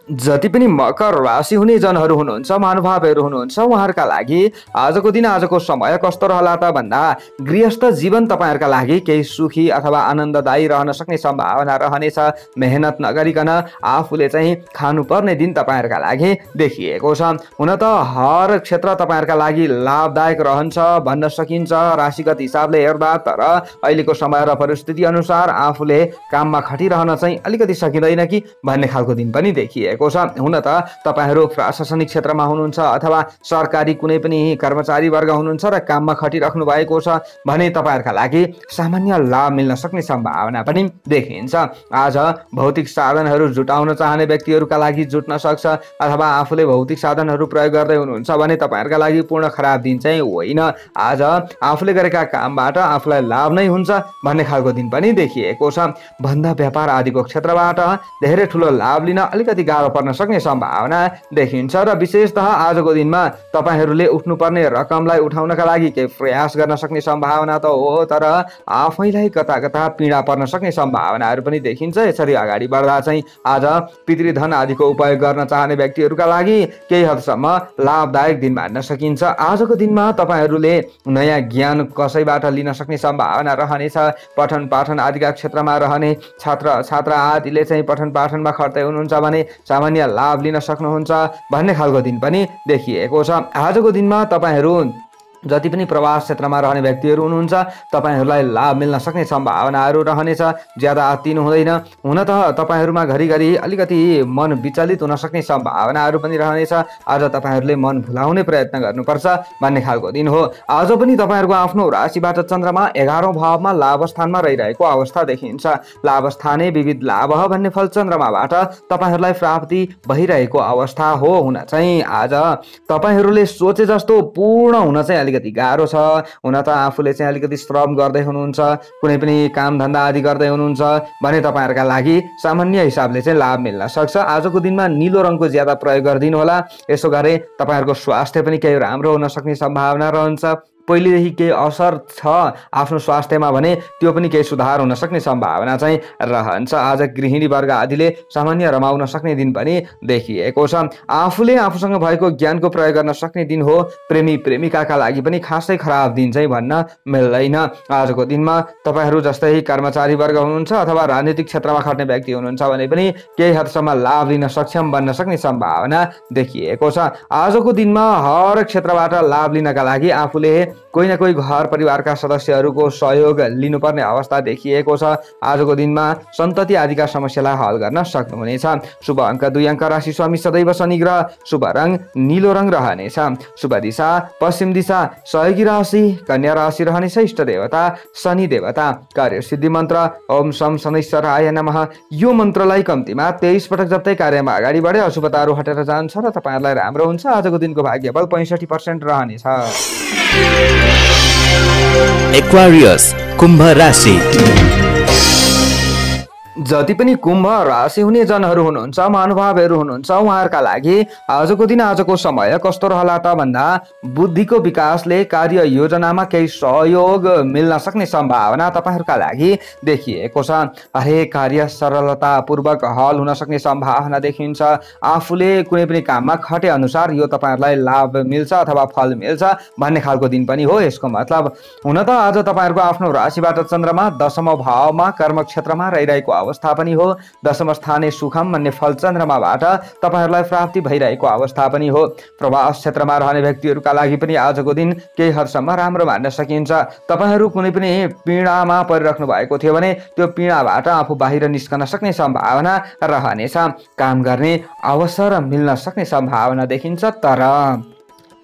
जति पनि मकर राशि हुने जनहरू हुनुहुन्छ, महानुभावहरू हुनुहुन्छ, उहाँहरूका लागि आजको दिन आजको समय कस्तो रहला त भन्दा गृहस्थ जीवन तपाईँहरूका लागि केही सुखी अथवा आनन्ददायी रहन सक्ने सम्भावना रहनेछ। मेहनत नगरिकन आफूले चाहिँ खानुपर्ने दिन तपाईँहरूका लागि देखिएको छ। हुन त हर क्षेत्र तपाईँहरूका लागि लाभदायक रहन्छ भन्न सकिन्छ राशिगत हिसाबले हेर्दा, तर अहिलेको समय र परिस्थिति अनुसार आफूले काममा खटिरहन चाहिँ अलिकति सकिँदैन कि भन्ने खालको दिन पनि देखिएको छ। हुन त तपाईहरू प्रशासनिक क्षेत्रमा हुनुहुन्छ अथवा सरकारी कुनै पनि कर्मचारी वर्ग हुनुहुन्छ र काममा खटिराख्नु भएको छ भने तपाईहरुका लागि सामान्य लाभ मिल्न सक्ने सम्भावना पनि देखिन्छ। आज भौतिक साधनहरू जुटाउन चाहने व्यक्तिहरूका लागि जुट्न सक्छ अथवा आफूले भौतिक साधनहरू प्रयोग गर्दै हुनुहुन्छ भने तपाईहरुका लागि पूर्ण खराब दिन चाहिँ होइन। आज आफूले गरेका कामबाट आफूलाई लाभ नै हुन्छ भन्ने खालको दिन पनि देखिएको छ। धन्दा व्यापार आदिको क्षेत्रबाट धेरै ठूलो लाभ लिन अलिकति गाह्रो पर्न सक्ने सम्भावना देखिन्छ र विशेषतः आजको दिनमा तपाईहरूले उठ्नुपर्ने रकमलाई उठाउनका लागि केही प्रयास गर्न सक्ने सम्भावना त हो, तर आफैलाई कता कता पीडा पर्न सक्ने सम्भावनाहरू पनि देखिन्छ। यसरी अगाडि बढ्दा चाहिँ आज पितृधन आदिको उपयोग गर्न चाहने व्यक्तिहरूका लागि केही हदसम्म लाभदायक दिन मान्न सकिन्छ। आजको दिनमा तपाईहरूले नयाँ ज्ञान कसैबाट लिन सक्ने सम्भावना रहनेछ। पठन पाठन आदिका क्षेत्रमा रहने छात्र छात्रा आदिले चाहिँ पठन पाठनमा खर्दै हुनुहुन्छ भने सामान्य लाभ लिन सक्नुहुन्छ भन्ने खालको दिन पनि देखिएको छ। आजको दिनमा तपाईहरू जति पनि प्रवास क्षेत्रमा रहने व्यक्तिहरू हुनुहुन्छ तपाईहरूलाई लाभ मिल्न सक्ने सम्भावनाहरू रहनेछ। ज्यादा आत्तिनु हुँदैन। हुन त तपाईहरूमा घरिघरि अलिकति मन विचलित हुन सक्ने सम्भावनाहरू पनि रहनेछ। आज तपाईहरूले मन भुलाउने प्रयत्न गर्नुपर्छ भन्ने खालको दिन हो। आज पनि तपाईहरूको आफ्नो राशिबाट चन्द्रमा 11औं भावमा लाभ स्थानमा रहिरहेको अवस्था देखिन्छ। लाभ स्थाने विविध लाभ भन्ने फल चन्द्रमाबाट तपाईहरूलाई प्राप्ति भइरहेको अवस्था हो। हुन चाहिँ आज तपाईहरूले सोचे जस्तो पूर्ण हुन चाहिँ अलिकति गाह्रो छ। हुन त आफूले चाहिँ अलिकति श्रम गर्दै हुनुहुन्छ, कुनै पनि काम धन्दा आदि गर्दै हुनुहुन्छ भने तपाईहरुका लागि सामान्य हिसाबले चाहिँ लाभ मिल्न सक्छ। आजको दिनमा नीलो रङको ज्यादा प्रयोग गरिदिनु होला। यसो गरे तपाईहरुको स्वास्थ्य पनि केही राम्रो हुन सक्ने सम्भावना रहन्छ। पहिलेदेखि केही असर छ आफ्नो स्वास्थ्यमा भने त्यो पनि केही सुधार हुन सक्ने सम्भावना चाहिँ रहन्छ। आज गृहिणी वर्ग आदिले सामान्य रमाउन सक्ने दिन पनि देखिएको छ। आफूले आफूसँग भएको ज्ञानको प्रयोग गर्न सक्ने दिन हो। प्रेमी प्रेमिकाका लागि पनि खासै खराब दिन चाहिँ भन्न मिल्दैन। आजको दिनमा तपाईहरू जस्तै कर्मचारी वर्ग हुनुहुन्छ अथवा राजनीतिक क्षेत्रमा खट्ने व्यक्ति हुनुहुन्छ भने पनि केही हदसम्म लाभ लिन सक्षम बन्न सक्ने सम्भावना देखिएको छ। आजको दिनमा हर क्षेत्रबाट लाभ लिनका लागि आफूले कोही न कोही घर परिवारका सदस्यहरूको सहयोग लिनुपर्ने अवस्था देखिएको छ। आजको दिनमा सन्तति आदिका समस्यालाई हल गर्न सक्नुहुनेछ। शुभ अङ्क 2 अङ्क, राशि स्वामी सदैव शनि ग्रह, शुभ रङ नीलो रङ रहनेछ, शुभ दिशा पश्चिम दिशा, सहयोगी राशि कन्या राशि रहनेछ, इष्ट देवता शनि देवता, कार्य सिद्धि मन्त्र ओम शम शनैश्वराय नमः। यो मन्त्रलाई कम्तीमा 23 पटक जप्दै कार्यमा अगाडि बढे अशुभताहरू हटेर जान्छ र तपाईहरुलाई राम्रो हुन्छ। आजको दिनको भाग्यबल 65% रहनेछ। एक्वारियस कुम्भ राशि। जति पनि कुम्भ राशि हुने जनहरू हुनुहुन्छ, महानुभावहरू हुनुहुन्छ, उहाँहरूका लागि आजको दिन आजको समय कस्तो रहला त भन्दा बुद्धिको विकासले कार्य योजनामा केही सहयोग मिल्न सक्ने सम्भावना तपाईहरूका लागि देखिएको छ। हरेक कार्य सरलतापूर्वक हल हुन सक्ने सम्भावना देखिन्छ। आफूले कुनै पनि काममा खटे अनुसार यो तपाईहरूलाई लाभ मिल्छ अथवा फल मिल्छ भन्ने खालको दिन पनि हो। यसको मतलब हुन त आज तपाईहरूको आफ्नो राशिबाट चन्द्रमा दशम भावमा कर्म क्षेत्रमा रहिरहेको अवस्था पनि हो। दशम स्थाने सुखम भन्ने फल चन्द्रमाबाट तपाईहरूलाई प्राप्ति भइरहेको अवस्था पनि हो। प्रवास क्षेत्रमा रहने व्यक्तिहरूका लागि पनि आजको दिन केही हदसम्म राम्रो मान्न सकिन्छ। तपाईहरू कुनै पनि पीडामा परिराख्नु भएको थियो भने त्यो पीडाबाट आफू बाहिर निस्कन सक्ने सम्भावना रहनेछ। काम गर्ने अवसर मिल्न सक्ने सम्भावना देखिन्छ, तर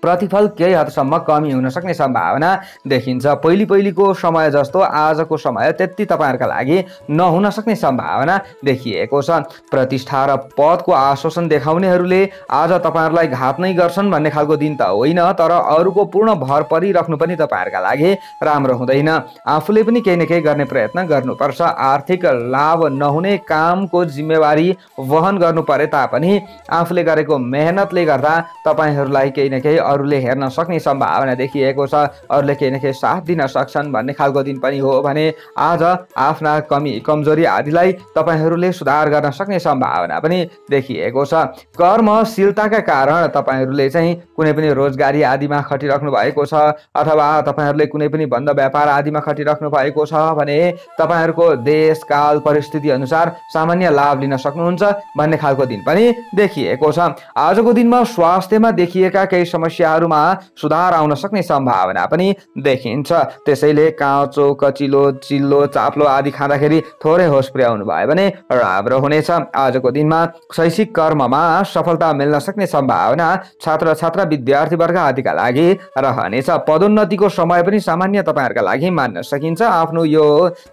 प्रतिफल केही हदसम्म कमी हुन सक्ने सम्भावना देखिन्छ। पहिलेको समय जस्तो आजको समय त्यति तपाईहरूका लागि नहुन सक्ने सम्भावना देखिएको छ। प्रतिष्ठा र पदको आश्वासन देखाउनेहरूले आज तपाईहरूलाई घात नै गर्छन् भन्ने खालको दिन त होइन, तर अरूको पूर्ण भर परिराख्नु पनि तपाईहरूका लागि राम्रो हुँदैन। आफूले पनि केही न केही गर्ने प्रयत्न गर्नुपर्छ। आर्थिक लाभ नहुने कामको जिम्मेवारी वहन गर्नु परे तापनि आफूले गरेको मेहनतले गर्दा तपाईहरूलाई केही न केही अरूले हेर्न सक्ने सम्भावना देखिएको छ। अरूले केही न केही साथ दिन सक्छन् भन्ने खालको दिन पनि हो भने आज आफ्ना कमी कमजोरी आदिलाई तपाईहरूले सुधार गर्न सक्ने सम्भावना पनि देखिएको छ। कर्मशीलताका कारण तपाईहरूले चाहिँ कुनै पनि रोजगारी आदिमा खटिराख्नु भएको छ अथवा तपाईहरूले कुनै पनि बन्द व्यापार आदिमा खटिराख्नु भएको छ भने तपाईहरूको देश काल परिस्थिति अनुसार सामान्य लाभ लिन सक्नुहुन्छ भन्ने खालको दिन पनि देखिएको छ। आजको दिनमा स्वास्थ्यमा देखिएका केही समस्याहरूमा सुधार आउन सक्ने सम्भावना पनि देखिन्छ। त्यसैले काँचो कचिलो चिल्लो चाप्लो आदि खाँदाखेरि थोरै होस पुर्याउनु भयो भने राम्रो हुनेछ। आजको दिनमा शैक्षिक कर्ममा सफलता मिल्न सक्ने सम्भावना छात्र छात्रा विद्यार्थी वर्ग आदिका लागि रहनेछ। पदोन्नतिको समय पनि सामान्य तपाईहरूका लागि मान्न सकिन्छ। आफ्नो यो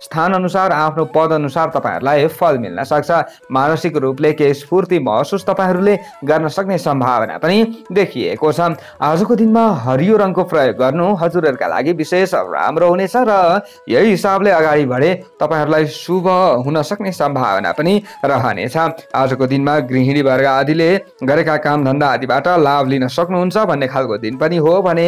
स्थान अनुसार आफ्नो पद अनुसार तपाईहरूलाई फल मिल्न सक्छ। मानसिक रूपले केही स्फूर्ति महसुस तपाईहरूले गर्न सक्ने सम्भावना पनि देखिएको छ। आजको दिनमा हरियो रङको प्रयोग गर्नु हजुरहरूका लागि विशेष राम्रो हुनेछ र यही हिसाबले अगाडि बढे तपाईहरूलाई शुभ हुन सक्ने सम्भावना पनि रहनेछ। आजको दिनमा गृहिणी वर्ग आदिले गरेका काम धन्दा आदिबाट लाभ लिन सक्नुहुन्छ भन्ने खालको दिन पनि हो भने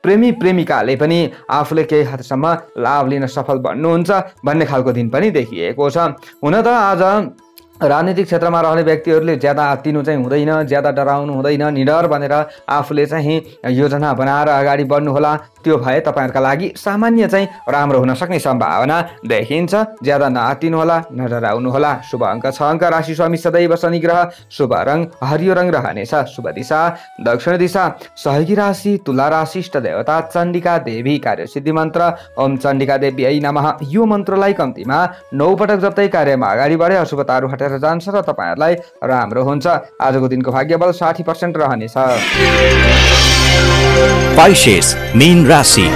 प्रेमी प्रेमिकाले पनि आफूले केही हदसम्म लाभ लिन सफल बन्नुहुन्छ भन्ने खालको दिन पनि देखिएको छ। हुन त आज राजनीतिक क्षेत्रमा रहने व्यक्तिहरूले ज्यादा आत्तिनु चाहिँ हुँदैन, ज्यादा डराउनु हुँदैन। निडर बनेर आफूले चाहिँ योजना बनाएर अगाडि बढ्नुहोला। त्यो भए तपाईँहरूका लागि सामान्य चाहिँ राम्रो हुन सक्ने सम्भावना देखिन्छ। ज्यादा नआत्तिनु होला, नडराउनु होला। शुभ अङ्क 6 अङ्क। राशि स्वामी सदैव शनि ग्रह। शुभ रङ हरियो रङ रहनेछ। शुभ दिशा दक्षिण दिशा। सहयोगी राशि तुला राशि। इष्ट देवता चण्डिका देवी। कार्यसिद्धि मन्त्र ओम चण्डिका देवी नमः। यो मन्त्रलाई कम्तीमा 9 पटक जप्दै कार्यमा अगाडि बढे अशुभताहरू हटेर जान्छ र तपाईहरूलाई राम्रो हुन्छ। आजको दिनको भाग्यबल 60% रहनेछ। Pisces, मीन राशि।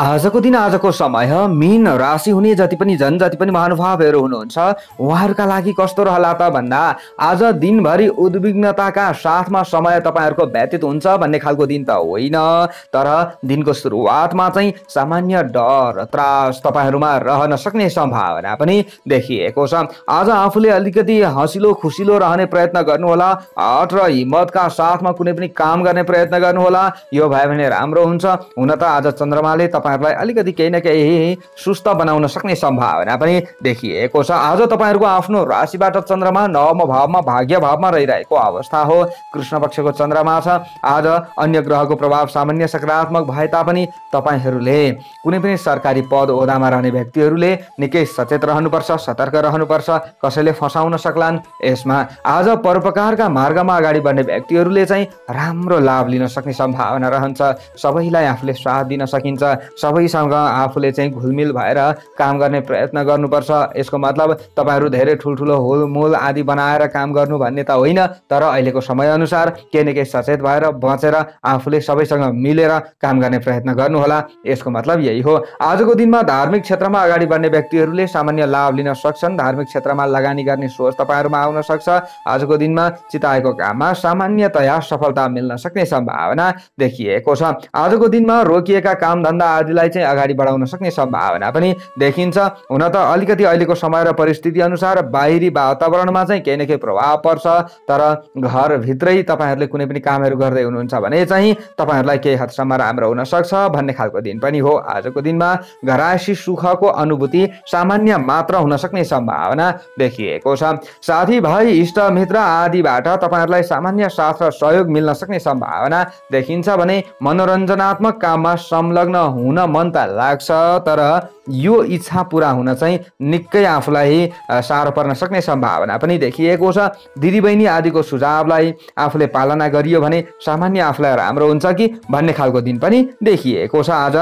आजको दिन आजको समय मीन राशि हुने जति पनि महानुभावहरू हुनुहुन्छ उहाँहरूका लागि कस्तो रहला त भन्दा आज दिनभरि उद्विग्नताका साथमा समय तपाईहरूको व्यतीत हुन्छ भन्ने खालको दिन त होइन, तर दिनको सुरुवातमा चाहिँ सामान्य डर त्रास तपाईहरूमा रहन सक्ने सम्भावना पनि देखिएको छ। आज आफूले अलिकति हँसिलो खुसिलो रहने प्रयत्न गर्नुहोला। आँट र हिम्मतका साथमा कुनै पनि काम गर्ने प्रयत्न गर्नुहोला। यो भयो भने राम्रो हुन्छ। हुन त आज चन्द्रमाले तपाईहरूलाई अलिकति केही न केही सुस्त बनाउन सक्ने सम्भावना पनि देखिएको छ। आज तपाईहरूको आफ्नो राशिबाट चन्द्रमा नवम भावमा भाग्य भावमा रहिरहेको अवस्था हो। कृष्ण पक्षको चन्द्रमा छ। आज अन्य ग्रहको प्रभाव सामान्य सकारात्मक भए तापनि तपाईहरूले कुनै पनि सरकारी पद ओहदामा रहने व्यक्तिहरूले निकै सचेत रहनुपर्छ, सतर्क रहनुपर्छ। कसैले फसाउन सक्लान्। यसमा आज परोपकारका मार्गमा अगाडि बढ्ने व्यक्तिहरूले चाहिँ राम्रो लाभ लिन सक्ने सम्भावना रहन्छ। सबैलाई आफूले साथ दिन सकिन्छ। सबैसँग आफूले चाहिँ घुलमिल भएर काम गर्ने प्रयत्न गर्नुपर्छ। यसको मतलब तपाईहरू धेरै ठुल्ठुलो होलमोल आदि बनाएर काम गर्नु भन्ने त होइन, तर अहिलेको समय अनुसार केही न केही सचेत भएर बचेर आफूले सबैसँग मिलेर काम गर्ने प्रयत्न गर्नुहोला। यसको मतलब यही हो। आजको दिनमा धार्मिक क्षेत्रमा अगाडि बढ्ने व्यक्तिहरूले सामान्य लाभ लिन सक्छन्। धार्मिक क्षेत्रमा लगानी गर्ने सोच तपाईहरूमा आउन सक्छ। आजको दिनमा चिताएको काममा सामान्यतया सफलता मिल्न सक्ने सम्भावना देखिएको छ। आजको दिनमा रोकिएका काम धन्दा आदिलाई चाहिँ अगाडि बढाउन सक्ने सम्भावना पनि देखिन्छ। हुन त अलिकति अहिलेको समय र परिस्थिति अनुसार बाहिरी वातावरणमा चाहिँ केही न केही प्रभाव पर्छ, तर घरभित्रै तपाईँहरूले कुनै पनि कामहरू गर्दै हुनुहुन्छ भने चाहिँ तपाईँहरूलाई केही हदसम्म राम्रो हुन सक्छ भन्ने खालको दिन पनि हो। आजको दिनमा घरायसी सुखको अनुभूति सामान्य मात्र हुन सक्ने सम्भावना देखिएको छ। साथीभाइ इष्टमित्र आदिबाट तपाईँहरूलाई सामान्य साथ र सहयोग मिल्न सक्ने सम्भावना देखिन्छ भने मनोरञ्जनात्मक काममा संलग्न हुन मन त लाग्छ, तर यो इच्छा पुरा हुन चाहिँ निकै आफूलाई साह्रो पर्न सक्ने सम्भावना पनि देखिएको छ। दिदीबहिनी आदिको सुझावलाई आफूले पालना गरियो भने सामान्य आफूलाई राम्रो हुन्छ कि भन्ने खालको दिन पनि देखिएको छ। आज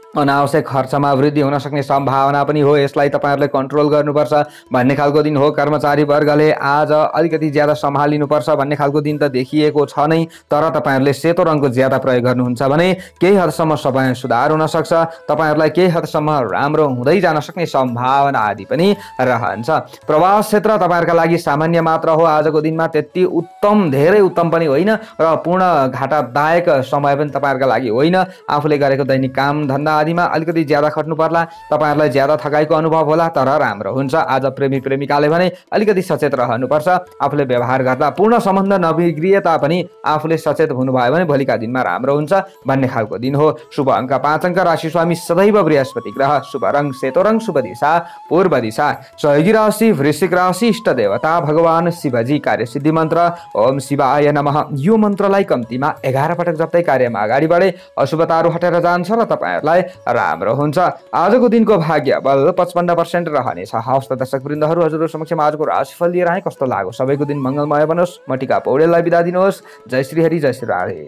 अनावश्यक खर्चमा वृद्धि हुन सक्ने सम्भावना पनि हो, यसलाई तपाईँहरूले कन्ट्रोल गर्नुपर्छ भन्ने खालको दिन हो। कर्मचारी वर्गले आज अलिकति ज्यादा सम्हालिनुपर्छ भन्ने खालको दिन त देखिएको छ नै, तर तपाईँहरूले सेतो रङको ज्यादा प्रयोग गर्नुहुन्छ भने केही हदसम्म समय सुधार हुन सक्छ, तपाईँहरूलाई केही हदसम्म राम्रो हुँदै जान सक्ने सम्भावना आदि पनि रहन्छ। प्रवास क्षेत्र तपाईँहरूका लागि सामान्य मात्र हो। आजको दिनमा त्यति उत्तम, धेरै उत्तम पनि होइन र पूर्ण घाटादायक समय पनि तपाईँहरूका लागि होइन। आफूले गरेको दैनिक काम धन्दा आदिमा अलिकति ज्यादा खट्नु पर्ला, तपाईहरुलाई ज्यादा थकाइको अनुभव होला, तर राम्रो हुन्छ। आज प्रेमी प्रेमिकाले भने अलिकति सचेत रहनुपर्छ। आफूले व्यवहार गर्दा पूर्ण सम्बन्ध नबिग्रिए तापनि आफूले सचेत हुनुभयो भने भोलिका दिनमा राम्रो हुन्छ भन्ने खालको दिन हो। शुभ अंक 5 अंक, राशि स्वामी सदैव बृहस्पति ग्रह, शुभ रंग सेतो रंग, शुभ दिशा पूर्व दिशा, सहयोगी राशि वृश्चिक राशि, इष्ट देवता भगवान शिवजी, कार्य सिद्धि मन्त्र ओम शिवाय नमः। यो मन्त्रलाई कम्तीमा 11 पटक जप्दै कार्यमा अगाडि बढे अशुभताहरू हटेर जान्छ र तपाईहरुलाई राम्रो हुन्छ। आजको दिनको भाग्य बल 55% रहनेछ। हवस् त दर्शक वृन्दहरू, हजुरहरु समक्ष आजको राशिफल लिएर आए, कस्तो लाग्यो? सबैको दिन मंगलमय बनोस्। म टिका पौडेललाई बिदा दिनुहोस्। जय श्री हरि, जय श्री राधे।